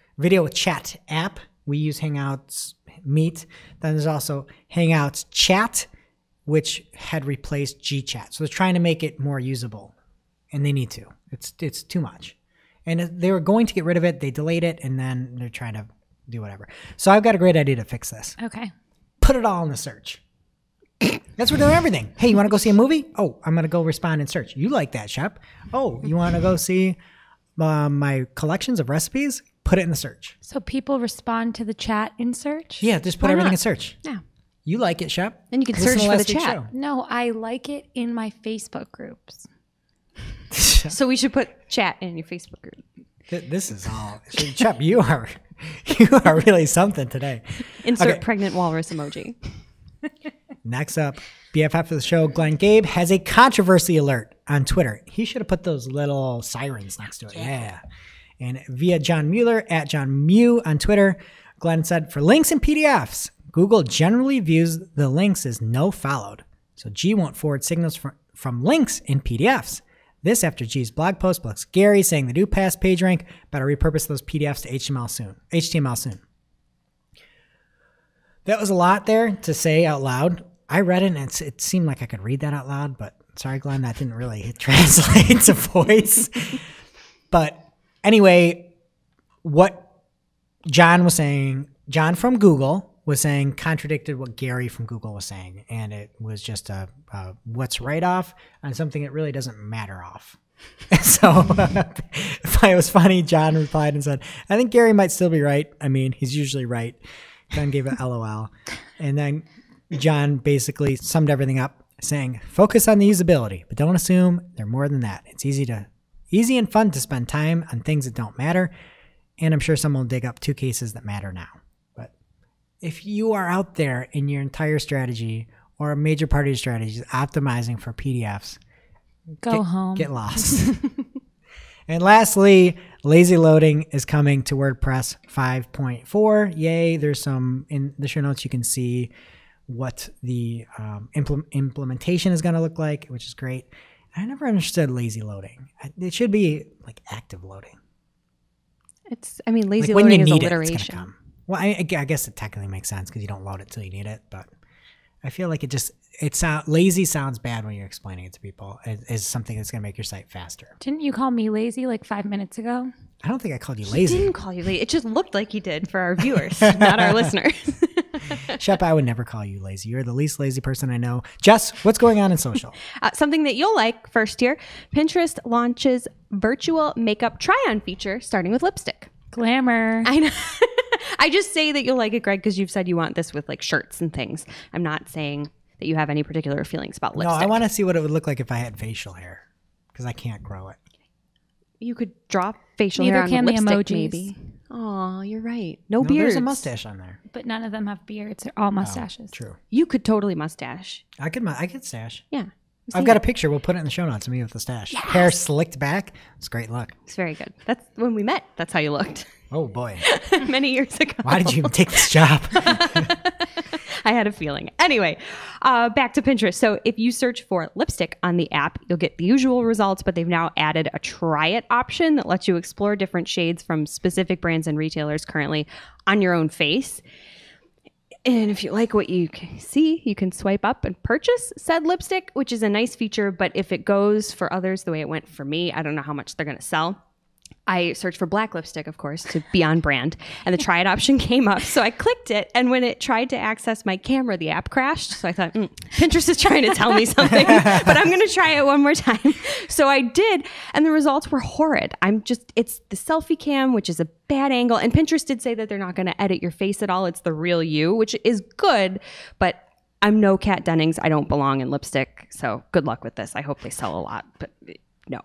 app. We use Hangouts Meet. Then there's also Hangouts Chat, which had replaced GChat. So they're trying to make it more usable. And they need to. It's too much. And they were going to get rid of it. They delayed it, and then they're trying to do whatever. So I've got a great idea to fix this. Okay. Put it all in the search. That's what we're doing everything. Hey, you want to go see a movie? Oh, I'm going to go respond and search. You like that, Shep. Oh, you want to go see my collections of recipes? Put it in the search. So people respond to the chat in search? Yeah, just put everything in search. Yeah. You like it, Shep. Then you can Listen search to for the last week's chat. show. No, I like it in my Facebook groups. So we should put chat in your Facebook group. This is all. Shep, you are really something today. Insert pregnant walrus emoji. Next up, BFF of the show, Glenn Gabe, has a controversy alert on Twitter. He should have put those little sirens next to it. Yeah. And via John Mueller, at John Mew on Twitter, Glenn said, for links and PDFs, Google generally views the links as no followed. So G won't forward signals from links in PDFs. This after G's blog post plus Gary saying the new past PageRank better repurpose those PDFs to HTML soon. That was a lot there to say out loud. I read it and it seemed like I could read that out loud, but sorry, Glenn, that didn't really translate to voice. But anyway, what John was saying, John from Google was saying contradicted what Gary from Google was saying. And it was just a what's right off on something that really doesn't matter off. So if it was funny, John replied and said, I think Gary might still be right. I mean, he's usually right. John gave an LOL. And then John basically summed everything up saying, focus on the usability, but don't assume they're more than that. It's easy and fun to spend time on things that don't matter. And I'm sure someone will dig up 2 cases that matter now. But if you are out there in your entire strategy or a major part of your strategy is optimizing for PDFs, Go home. Get lost. And lastly, lazy loading is coming to WordPress 5.4. Yay. There's some in the show notes. You can see what the implementation is going to look like, which is great. I never understood lazy loading. It should be like active loading. Lazy like loading is it's alliteration. gonna come. Well, I guess it technically makes sense because you don't load it till you need it. But I feel like lazy sounds bad when you're explaining it to people. It is something that's going to make your site faster. Didn't you call me lazy like 5 minutes ago? I don't think I called you He lazy. didn't call you lazy. It just looked like he did for our viewers, not our listeners. Shep, I would never call you lazy. You're the least lazy person I know. Jess, what's going on in social? Something that you'll like first here. Pinterest launches virtual makeup try-on feature starting with lipstick. Glamour. I know. I just say that you'll like it, Greg, because you've said you want this with like shirts and things. I'm not saying that you have any particular feelings about lipstick. No, I want to see what it would look like if I had facial hair because I can't grow it. You could draw facial Neither hair on can the the lipstick, emojis. maybe. Oh, you're right. No No, beards. there's a mustache on there. But none of them have beards. They're all mustaches. True. You could totally mustache. I could stash. Yeah. I've got a picture. We'll put it in the show notes of me with the stash. Yes. Hair slicked back. It's a great look. It's very good. That's when we met. That's how you looked Oh, boy. many years ago. Why did you even take this job? I had a feeling. Anyway, back to Pinterest. So if you search for lipstick on the app, you'll get the usual results, but they've now added a try it option that lets you explore different shades from specific brands and retailers currently on your own face. And if you like what you see, you can swipe up and purchase said lipstick, which is a nice feature. But if it goes for others the way it went for me, I don't know how much they're going to sell. I searched for black lipstick, of course, to be on brand, and the try it option came up. So I clicked it, and when it tried to access my camera, the app crashed. So I thought, Pinterest is trying to tell me something, but I'm going to try it one more time. So I did, and the results were horrid. It's the selfie cam, which is a bad angle, and Pinterest did say that they're not going to edit your face at all. It's the real you, which is good, but I'm no Kat Dennings. I don't belong in lipstick, so good luck with this. I hope they sell a lot, but no.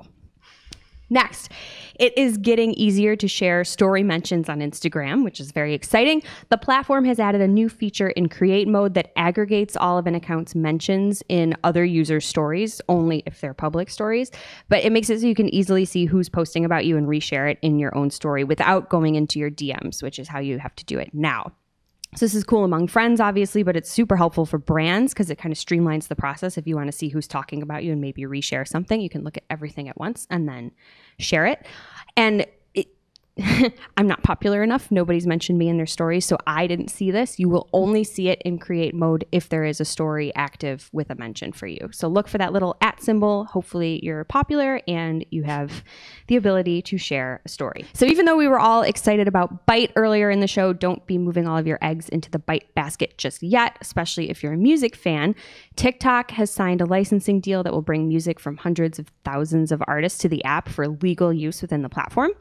Next, it is getting easier to share story mentions on Instagram, which is very exciting. The platform has added a new feature in create mode that aggregates all of an account's mentions in other users' stories, only if they're public stories. But it makes it so you can easily see who's posting about you and reshare it in your own story without going into your DMs, which is how you have to do it now. So this is cool among friends, obviously, but it's super helpful for brands because it kind of streamlines the process. If you want to see who's talking about you and maybe reshare something, you can look at everything at once and then share it. And I'm not popular enough. Nobody's mentioned me in their stories, so I didn't see this. You will only see it in create mode if there is a story active with a mention for you. So look for that little @ symbol. Hopefully you're popular and you have the ability to share a story. So even though we were all excited about Byte earlier in the show, don't be moving all of your eggs into the Byte basket just yet, especially if you're a music fan. TikTok has signed a licensing deal that will bring music from hundreds of thousands of artists to the app for legal use within the platform.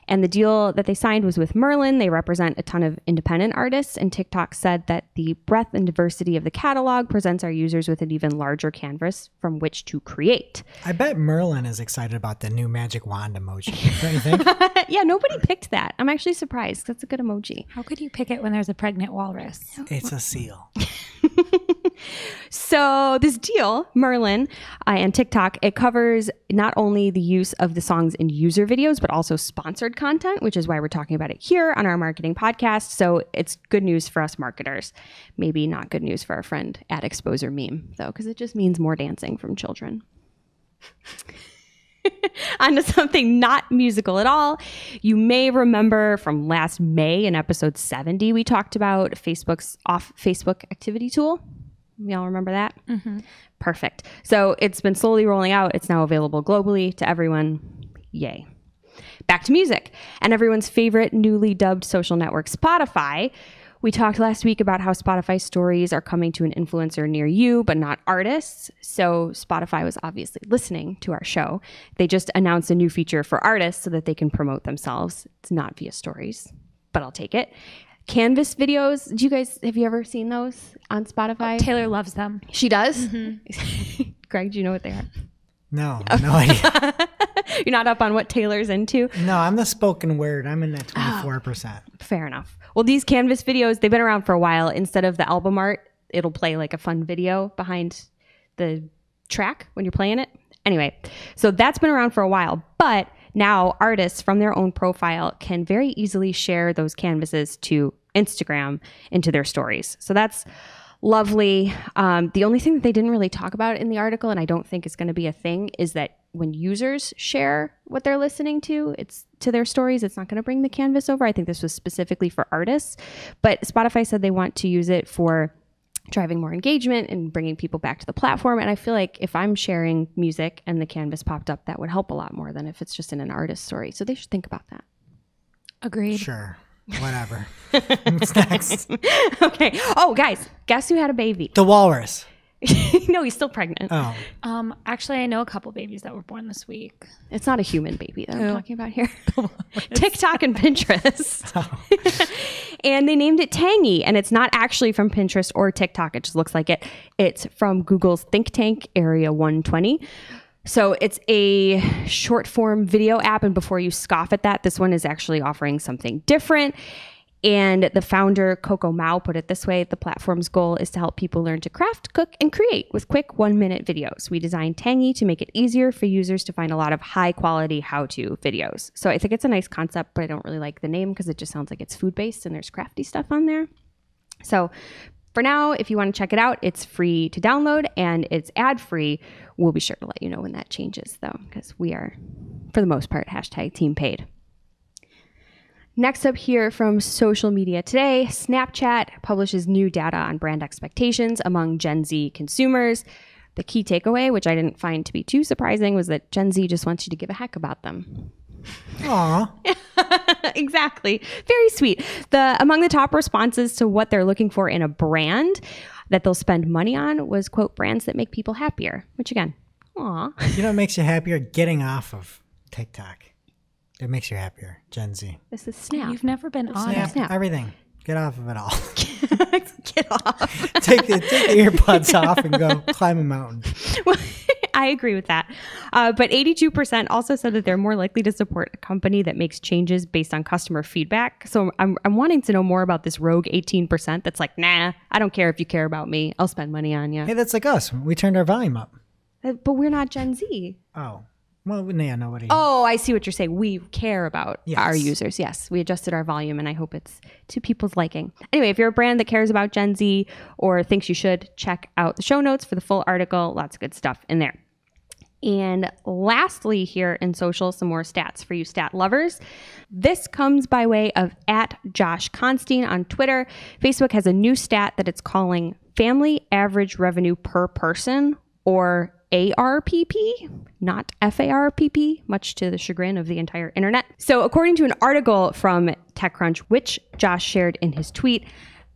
And the deal that they signed was with Merlin. They represent a ton of independent artists, and TikTok said that the breadth and diversity of the catalog presents our users with an even larger canvas from which to create. I bet Merlin is excited about the new magic wand emoji. Don't you think? Yeah, nobody picked that. I'm actually surprised. That's a good emoji. How could you pick it when there's a pregnant walrus? It's a seal. So this deal, Merlin and TikTok, it covers not only the use of the songs in user videos, but also sponsored content, which is why we're talking about it here on our marketing podcast. So it's good news for us marketers. Maybe not good news for our friend Ad Exposer meme, though, because it just means more dancing from children. On to something not musical at all. You may remember from last May in episode 70, we talked about Facebook's off Facebook activity tool. Y'all remember that? Mm-hmm. Perfect. So it's been slowly rolling out. It's now available globally to everyone. Yay. Back to music and everyone's favorite newly dubbed social network, Spotify. We talked last week about how Spotify stories are coming to an influencer near you, but not artists. So Spotify was obviously listening to our show. They just announced a new feature for artists so that they can promote themselves. It's not via stories, but I'll take it. Canvas videos. Have you ever seen those on Spotify? Taylor loves them. She does? Mm-hmm. Greg, do you know what they are? No idea. You're not up on what Taylor's into? No, I'm the spoken word. I'm in that 24%. Fair enough. Well, these Canvas videos, they've been around for a while. Instead of the album art, it'll play like a fun video behind the track when you're playing it. Anyway, so that's been around for a while, but now artists from their own profile can very easily share those canvases to Instagram into their stories. So that's lovely. The only thing that they didn't really talk about in the article, and I don't think it's going to be a thing, is that when users share what they're listening to, it's to their stories. It's not going to bring the canvas over. I think this was specifically for artists, but Spotify said they want to use it for driving more engagement and bringing people back to the platform. And I feel like if I'm sharing music and the canvas popped up, that would help a lot more than if it's just in an artist story. So they should think about that. Agreed. Sure. Whatever. What's next? Okay. Oh, guys, guess who had a baby? The walrus. No, he's still pregnant. Oh. Actually, I know a couple babies that were born this week. It's not a human baby that I'm Who? talking about here. TikTok and Pinterest. And they named it Tangy, and it's not actually from Pinterest or TikTok. It just looks like it. It's from Google's think tank Area 120. So it's a short form video app. And before you scoff at that, this one is actually offering something different. And the founder, Coco Mao, put it this way: the platform's goal is to help people learn to craft, cook, and create with quick 1-minute videos. We designed Tangy to make it easier for users to find a lot of high-quality how-to videos. So I think it's a nice concept, but I don't really like the name because it just sounds like it's food-based and there's crafty stuff on there. So for now, if you want to check it out, it's free to download and it's ad-free. We'll be sure to let you know when that changes, though, because we are, for the most part, #team paid. Next up here from social media today, Snapchat publishes new data on brand expectations among Gen Z consumers. The key takeaway, which I didn't find to be too surprising, was that Gen Z just wants you to give a heck about them. Aw. Exactly. Very sweet. Among the top responses to what they're looking for in a brand that they'll spend money on was, quote, brands that make people happier, which again, aw. You know what makes you happier? Getting off of TikTok. It makes you happier. Gen Z. This is Snap. You've never been on Snap, it. Snap. everything. Get off of it all. Get off. take the earbuds off and go climb a mountain. Well, I agree with that. But 82% also said that they're more likely to support a company that makes changes based on customer feedback. So I'm wanting to know more about this rogue 18% that's like, nah, I don't care if you care about me. I'll spend money on you. Hey, that's like us. We turned our volume up. But we're not Gen Z. Oh. Well, yeah, nobody. Oh, I see what you're saying. We care about Yes. our users. Yes, we adjusted our volume, and I hope it's to people's liking. Anyway, if you're a brand that cares about Gen Z or thinks you should, check out the show notes for the full article. Lots of good stuff in there. And lastly, here in social, some more stats for you stat lovers. This comes by way of @JoshConstein on Twitter. Facebook has a new stat that it's calling family average revenue per person, or ARPP, not FARPP, much to the chagrin of the entire internet. So according to an article from TechCrunch, which Josh shared in his tweet,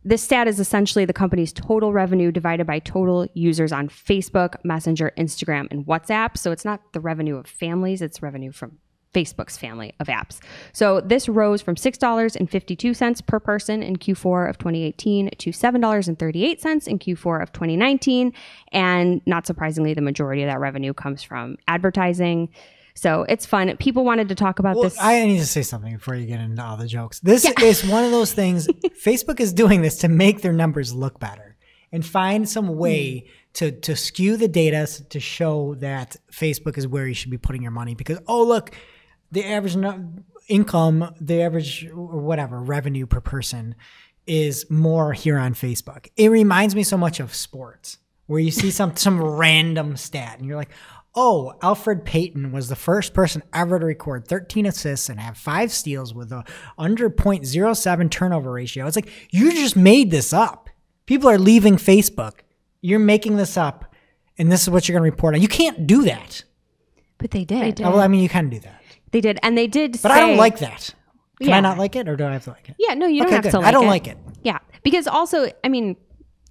this stat is essentially the company's total revenue divided by total users on Facebook, Messenger, Instagram, and WhatsApp. So it's not the revenue of families, it's revenue from Facebook's family of apps. So this rose from $6.52 per person in Q4 of 2018 to $7.38 in Q4 of 2019. And not surprisingly, the majority of that revenue comes from advertising. So it's fun. People wanted to talk about this. I need to say something before you get into all the jokes. This is one of those things. Facebook is doing this to make their numbers look better and find some way to skew the data to show that Facebook is where you should be putting your money. Because, oh, look, the average income, the average or whatever revenue per person is more here on Facebook. It reminds me so much of sports, where you see some random stat and you're like, oh, Alfred Payton was the first person ever to record 13 assists and have 5 steals with a under 0.07 turnover ratio. It's like, you just made this up. People are leaving Facebook. You're making this up, and this is what you're going to report on. You can't do that. But they did. Oh, well, I mean, you can do that. They did. And they did But say, I don't like that. Can Yeah. I not like it, or do I have to like it? Yeah, no, you don't Okay, have good. to like it. I don't like it. Yeah, because also, I mean,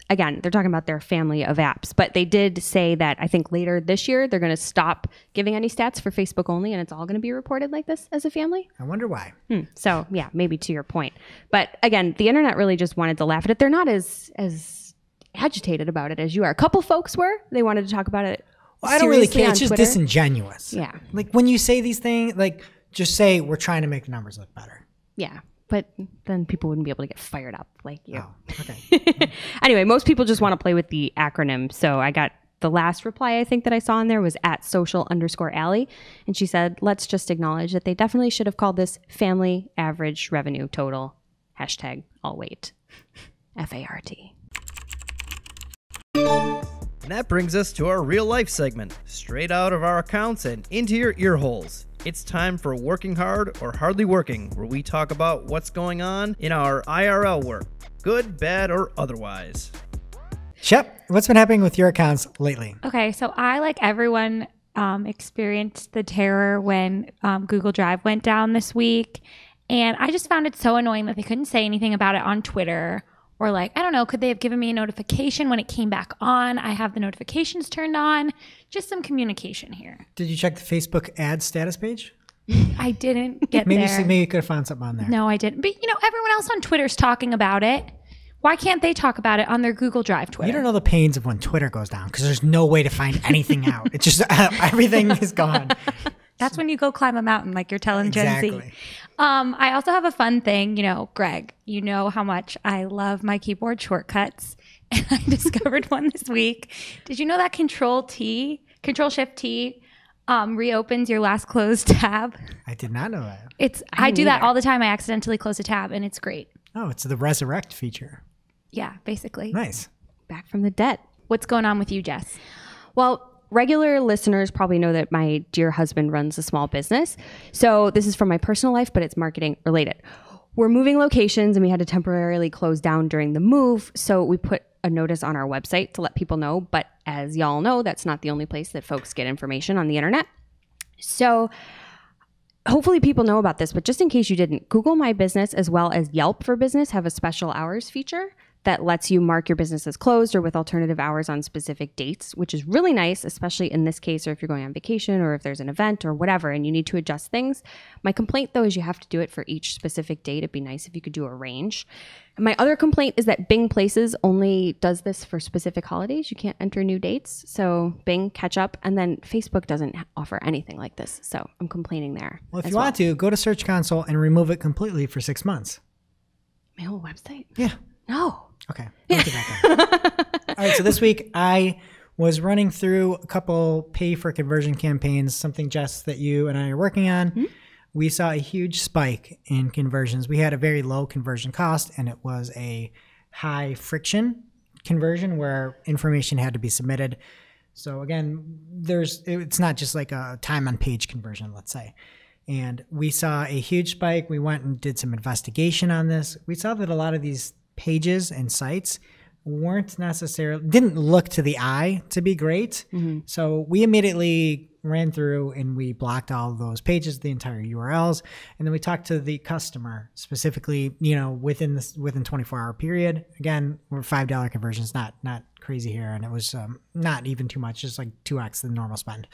again, they're talking about their family of apps, but they did say that I think later this year, they're going to stop giving any stats for Facebook only, and it's all going to be reported like this as a family. I wonder why. So yeah, maybe to your point. But again, the internet really just wanted to laugh at it. They're not as agitated about it as you are. A couple folks were. They wanted to talk about it. Well, I don't really seriously care. on It's just Twitter. disingenuous. Yeah. Like when you say these things, like just say we're trying to make the numbers look better. Yeah. But then people wouldn't be able to get fired up like you. Oh, okay. Anyway, most people just want to play with the acronym. So I got the last reply I think that I saw in there was @social_Allie. And she said, let's just acknowledge that they definitely should have called this family average revenue total. #I'll wait. FART. And that brings us to our real life segment, straight out of our accounts and into your ear holes. It's time for Working Hard or Hardly Working, where we talk about what's going on in our IRL work, good, bad, or otherwise. Shep, what's been happening with your accounts lately? Okay, so I, like everyone, experienced the terror when Google Drive went down this week. And I just found it so annoying that they couldn't say anything about it on Twitter. Or like, I don't know, could they have given me a notification when it came back on? I have the notifications turned on. Just some communication here. Did you check the Facebook ad status page? I didn't get Maybe there. maybe you could have found something on there. No, I didn't. But, everyone else on Twitter's talking about it. Why can't they talk about it on their Google Drive Twitter? You don't know the pains of when Twitter goes down because there's no way to find anything out. It's just everything is gone. That's when you go climb a mountain like you're telling Gen Z. Exactly. I also have a fun thing. Greg, you know how much I love my keyboard shortcuts. And I discovered one this week. Did you know that Control-Shift-T reopens your last closed tab? I did not know that. I do that all the time. I accidentally close a tab and it's great. Oh, it's the resurrect feature. Yeah, basically. Nice. Back from the dead. What's going on with you, Jess? Well, regular listeners probably know that my dear husband runs a small business. So this is from my personal life, but it's marketing related. We're moving locations and we had to temporarily close down during the move. So we put a notice on our website to let people know. But as y'all know, that's not the only place that folks get information on the internet. So hopefully people know about this, but just in case you didn't, Google My Business as well as Yelp for Business have a special hours feature that lets you mark your business as closed or with alternative hours on specific dates, which is really nice, especially in this case, or if you're going on vacation or if there's an event or whatever and you need to adjust things. My complaint, though, is you have to do it for each specific date. It'd be nice if you could do a range. And my other complaint is that Bing Places only does this for specific holidays. You can't enter new dates. So Bing, catch up. And then Facebook doesn't offer anything like this. So I'm complaining there. Well, if you want to, go to Search Console and remove it completely for 6 months. My whole website? Yeah. No. Okay. All right. So this week I was running through a couple pay for conversion campaigns, something, Jess, that you and I are working on. Mm-hmm. We saw a huge spike in conversions. We had a very low conversion cost and it was a high friction conversion where information had to be submitted. So again, it's not just like a time on page conversion, let's say. And we saw a huge spike. We went and did some investigation on this. We saw that a lot of these pages and sites didn't look to the eye to be great. Mm-hmm. So we immediately ran through and we blocked all of those pages, the entire URLs. And then we talked to the customer specifically, within 24-hour period. Again, we're $5 conversions, not crazy here. And it was not even too much, just like 2x the normal spend.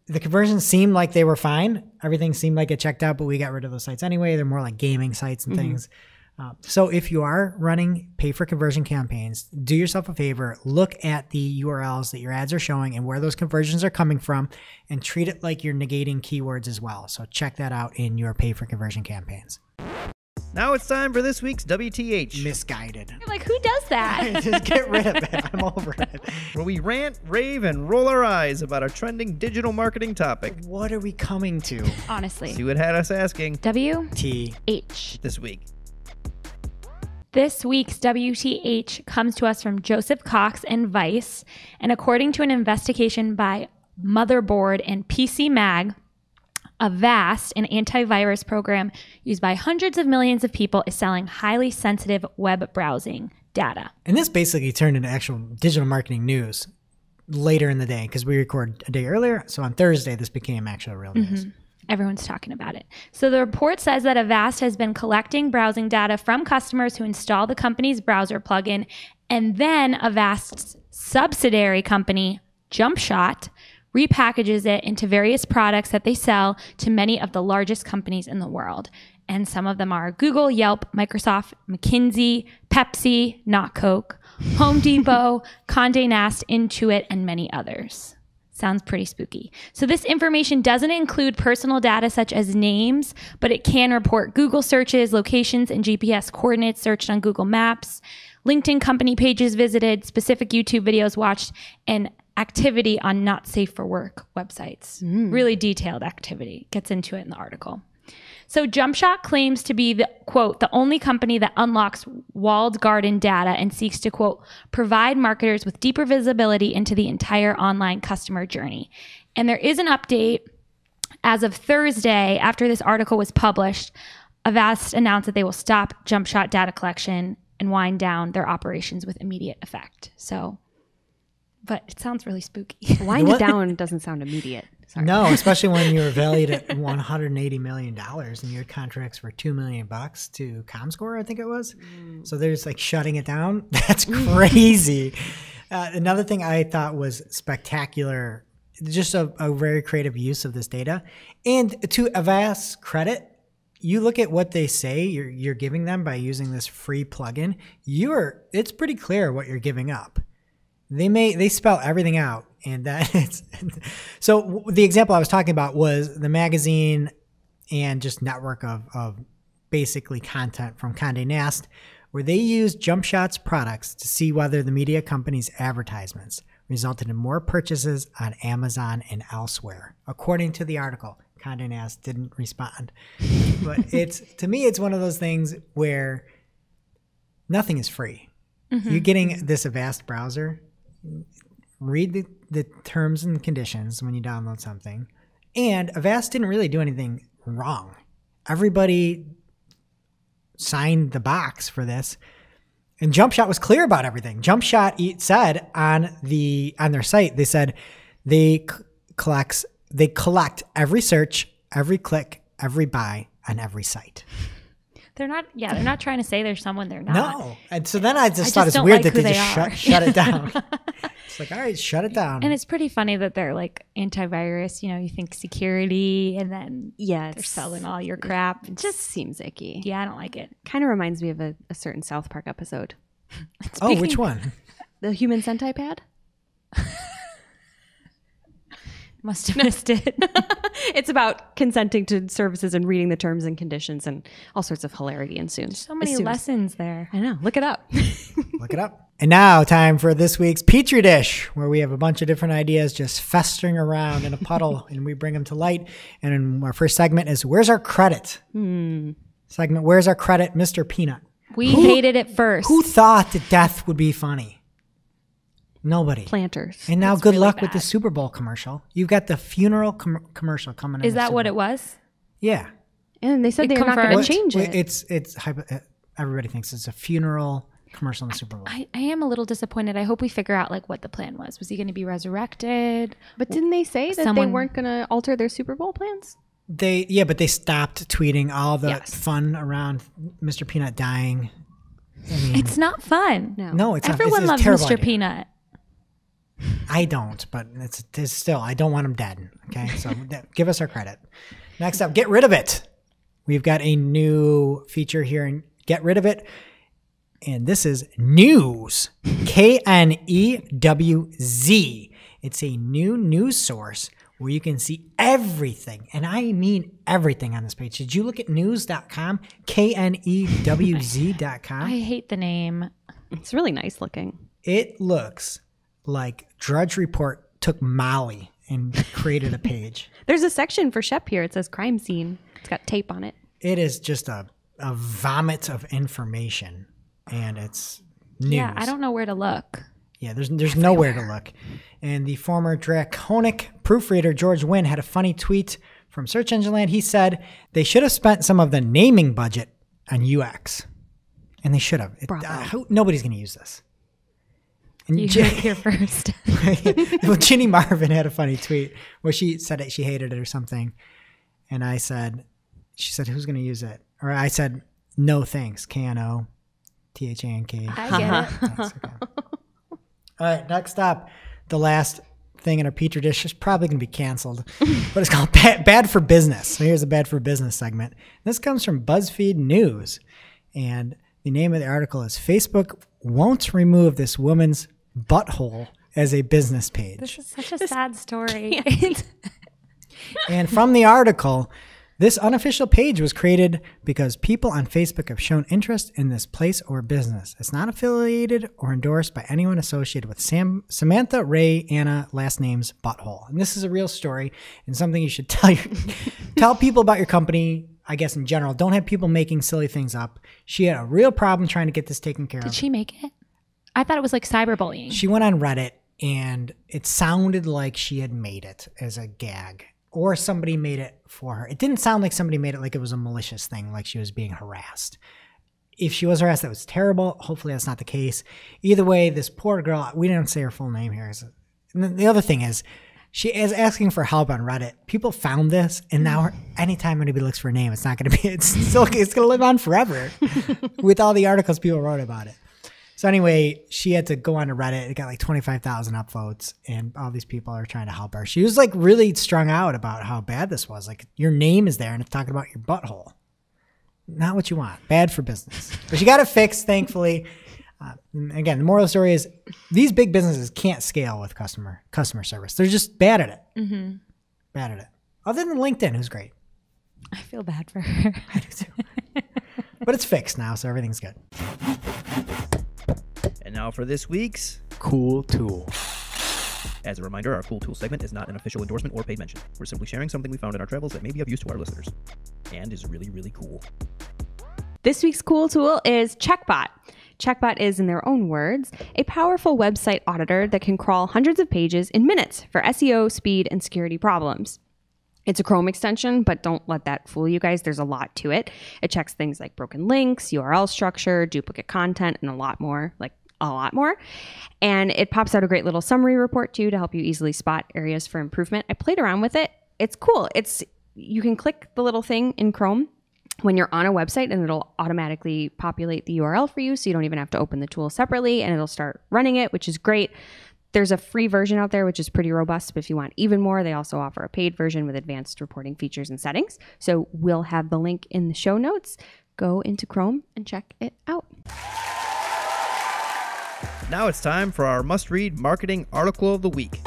The conversions seemed like they were fine. Everything seemed like it checked out, but we got rid of those sites anyway. They're more like gaming sites and things. So if you are running pay for conversion campaigns, do yourself a favor, look at the URLs that your ads are showing and where those conversions are coming from and treat it like you're negating keywords as well. So check that out in your pay for conversion campaigns. Now it's time for this week's WTH. Misguided. You're like, who does that? Just get rid of it. I'm over it. Where we rant, rave, and roll our eyes about a trending digital marketing topic. What are we coming to? Honestly. See what had us asking. WTH. This week. This week's WTH comes to us from Joseph Cox and Vice. And according to an investigation by Motherboard and PC Mag, Avast, an antivirus program used by hundreds of millions of people, is selling highly sensitive web browsing data. And this basically turned into actual digital marketing news later in the day because we record a day earlier. So on Thursday, this became actual real news. Mm-hmm. Everyone's talking about it. So the report says that Avast has been collecting browsing data from customers who install the company's browser plugin, and then Avast's subsidiary company, JumpShot, repackages it into various products that they sell to many of the largest companies in the world. And some of them are Google, Yelp, Microsoft, McKinsey, Pepsi, not Coke, Home Depot, Condé Nast, Intuit, and many others. Sounds pretty spooky. So this information doesn't include personal data such as names, but it can report Google searches, locations, and GPS coordinates searched on Google Maps, LinkedIn company pages visited, specific YouTube videos watched, and activity on not safe for work websites. Really detailed activity. Gets into it in the article. So JumpShot claims to be the, quote, the only company that unlocks walled garden data and seeks to, quote, provide marketers with deeper visibility into the entire online customer journey. And there is an update. As of Thursday, after this article was published, Avast announced that they will stop JumpShot data collection and wind down their operations with immediate effect. So, but it sounds really spooky. Wind it down doesn't sound immediate. Sorry. No, especially when you were valued at $180 million and your contracts were $2 million to ComScore, I think it was. So they're just like shutting it down. That's crazy. Another thing I thought was spectacular, just a very creative use of this data. And to Avast's credit, you look at what they say you're giving them by using this free plugin. It's pretty clear what you're giving up. They spell everything out, and that it's so. The example I was talking about was the magazine and just network of basically content from Condé Nast, where they used JumpShot's products to see whether the media company's advertisements resulted in more purchases on Amazon and elsewhere, according to the article. Condé Nast didn't respond. But to me, it's one of those things where nothing is free. Mm-hmm. You're getting this Avast browser. Read the terms and conditions when you download something. And Avast didn't really do anything wrong. Everybody signed the box for this. And JumpShot was clear about everything. JumpShot said on their site, they said they collect every search, every click, every buy on every site. They're not trying to say there's someone they're not. No. And so then I just thought it's weird that they just shut it down. It's like, all right, shut it down. And it's pretty funny that they're like antivirus, you think security, and then they're selling all your crap. It just seems icky. Yeah, I don't like it. Kind of reminds me of a certain South Park episode. Oh, which one? The human centipede? Must have missed it. It's about consenting to services and reading the terms and conditions, and all sorts of hilarity ensues. So many lessons there. I know. Look it up. Look it up. And now time for this week's Petri Dish, where we have a bunch of different ideas just festering around in a puddle and we bring them to light. And in our first segment is Where's Our Credit? Segment, Where's Our Credit, Mr. Peanut? We hated it first. Who thought that death would be funny? Nobody. Planters. And now good luck with the Super Bowl commercial. You've got the funeral commercial coming in. Is that what it was? Yeah. And they said they're not going to change it. Everybody thinks it's a funeral commercial in the Super Bowl. I am a little disappointed. I hope we figure out what the plan was. Was he going to be resurrected? But didn't they say that they weren't going to alter their Super Bowl plans? But they stopped tweeting all the fun around Mr. Peanut dying. I mean, it's not fun. No, it's not. Everyone loves Mr. Peanut. I don't, but it's still, I don't want him dead. Okay, so give us our credit. Next up, Get Rid of It. We've got a new feature here in Get Rid of It, and this is News, KNEWZ. It's a new news source where you can see everything, and I mean everything on this page. Did you look at news.com, KNEWZ.com? I hate the name. It's really nice looking. It looks like Drudge Report took Molly and created a page. There's a section for Shep here. It says crime scene. It's got tape on it. It is just a vomit of information, and it's news. Yeah, I don't know where to look. Yeah, there's nowhere to look. And the former draconic proofreader George Wynn had a funny tweet from Search Engine Land. He said they should have spent some of the naming budget on UX, and they should have. Nobody's going to use this. And you heard it here first. Well, Ginny Marvin had a funny tweet where she said she hated it or something. And she said, who's going to use it? Or I said, no thanks, KNOTHANK. I get it. Thanks, okay. All right, next up, the last thing in our Petri dish is probably going to be canceled, but it's called Bad for Business. So here's a Bad for Business segment. This comes from BuzzFeed News. And the name of the article is Facebook Won't Remove This Woman's Butthole as a Business Page. This is such a sad story. And from the article, this unofficial page was created because people on Facebook have shown interest in this place or business. It's not affiliated or endorsed by anyone associated with Samantha Ray Anna, last name's Butthole. And this is a real story and something you should tell people about your company. I guess in general, don't have people making silly things up. She had a real problem trying to get this taken care of. Did she make it? I thought it was like cyberbullying. She went on Reddit and it sounded like she had made it as a gag or somebody made it for her. It didn't sound like somebody made it like it was a malicious thing, like she was being harassed. If she was harassed, that was terrible. Hopefully that's not the case. Either way, this poor girl, we didn't say her full name here. And the other thing is, She is asking for help on Reddit. People found this, and now anytime anybody looks for a name, it's not going to be, it's going to live on forever with all the articles people wrote about it. So anyway, she had to go on to Reddit. It got like 25,000 upvotes, and all these people are trying to help her. She was like really strung out about how bad this was. Like, your name is there, and it's talking about your butthole. Not what you want. Bad for business. But she got it fixed, thankfully. Again, the moral of the story is these big businesses can't scale with customer service. They're just bad at it. Mm-hmm. Bad at it. Other than LinkedIn, who's great. I feel bad for her. I do too. But it's fixed now, so everything's good. And now for this week's Cool Tool. As a reminder, our Cool Tool segment is not an official endorsement or paid mention. We're simply sharing something we found in our travels that may be of use to our listeners and is really, really cool. This week's cool tool is Checkbot. Checkbot is, in their own words, a powerful website auditor that can crawl hundreds of pages in minutes for SEO, speed, and security problems. It's a Chrome extension, but don't let that fool you guys. There's a lot to it. It checks things like broken links, URL structure, duplicate content, and a lot more. And it pops out a great little summary report too to help you easily spot areas for improvement. I played around with it. It's cool. You can click the little thing in Chrome when you're on a website, and it'll automatically populate the URL for you, so you don't even have to open the tool separately, and it'll start running it, which is great. There's a free version out there, which is pretty robust, but if you want even more, they also offer a paid version with advanced reporting features and settings. So we'll have the link in the show notes. Go into Chrome and check it out. Now it's time for our must-read marketing article of the week.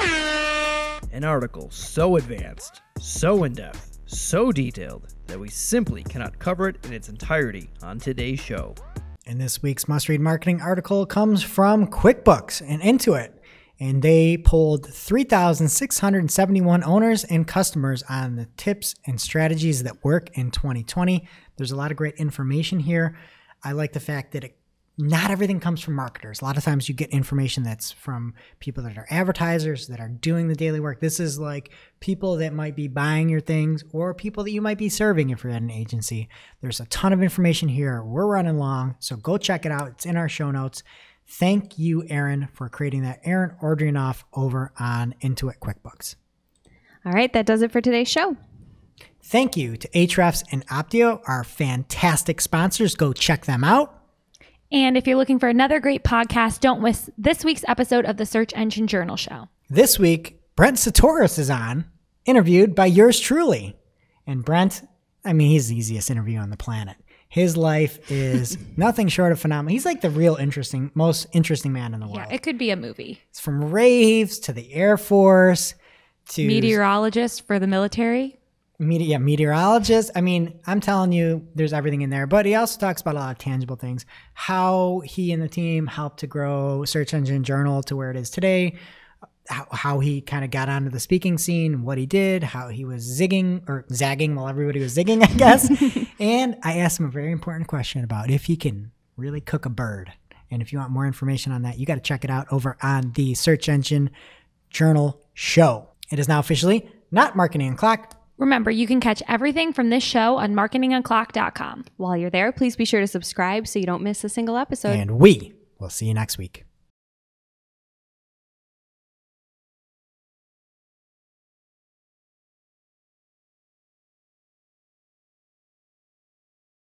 An article so advanced, so in-depth, so detailed that we simply cannot cover it in its entirety on today's show. And this week's must-read marketing article comes from QuickBooks and Intuit. And they polled 3,671 owners and customers on the tips and strategies that work in 2020. There's a lot of great information here. I like the fact that not everything comes from marketers. A lot of times you get information that's from people that are advertisers, that are doing the daily work. This is like people that might be buying your things or people that you might be serving if you're at an agency. There's a ton of information here. We're running long, so go check it out. It's in our show notes. Thank you, Aaron, for creating that. Aaron Ordrinoff over on Intuit QuickBooks. All right, that does it for today's show. Thank you to Ahrefs and Optio, our fantastic sponsors. Go check them out. And if you're looking for another great podcast, don't miss this week's episode of the Search Engine Journal Show. This week, Brent Satoris is on, interviewed by yours truly. And Brent, he's the easiest interview on the planet. His life is nothing short of phenomenal. He's like the real most interesting man in the world. Yeah, it could be a movie. It's from raves to the Air Force to meteorologist for the military. Meteorologist. I'm telling you, there's everything in there. But he also talks about a lot of tangible things. How he and the team helped to grow Search Engine Journal to where it is today. How he kind of got onto the speaking scene, what he did, how he was zagging while everybody was zigging, I guess. And I asked him a very important question about if he can really cook a bird. And if you want more information on that, you got to check it out over on the Search Engine Journal Show. It is now officially not Marketing O'Clock. Remember, you can catch everything from this show on marketingonclock.com. While you're there, please be sure to subscribe so you don't miss a single episode. And we will see you next week.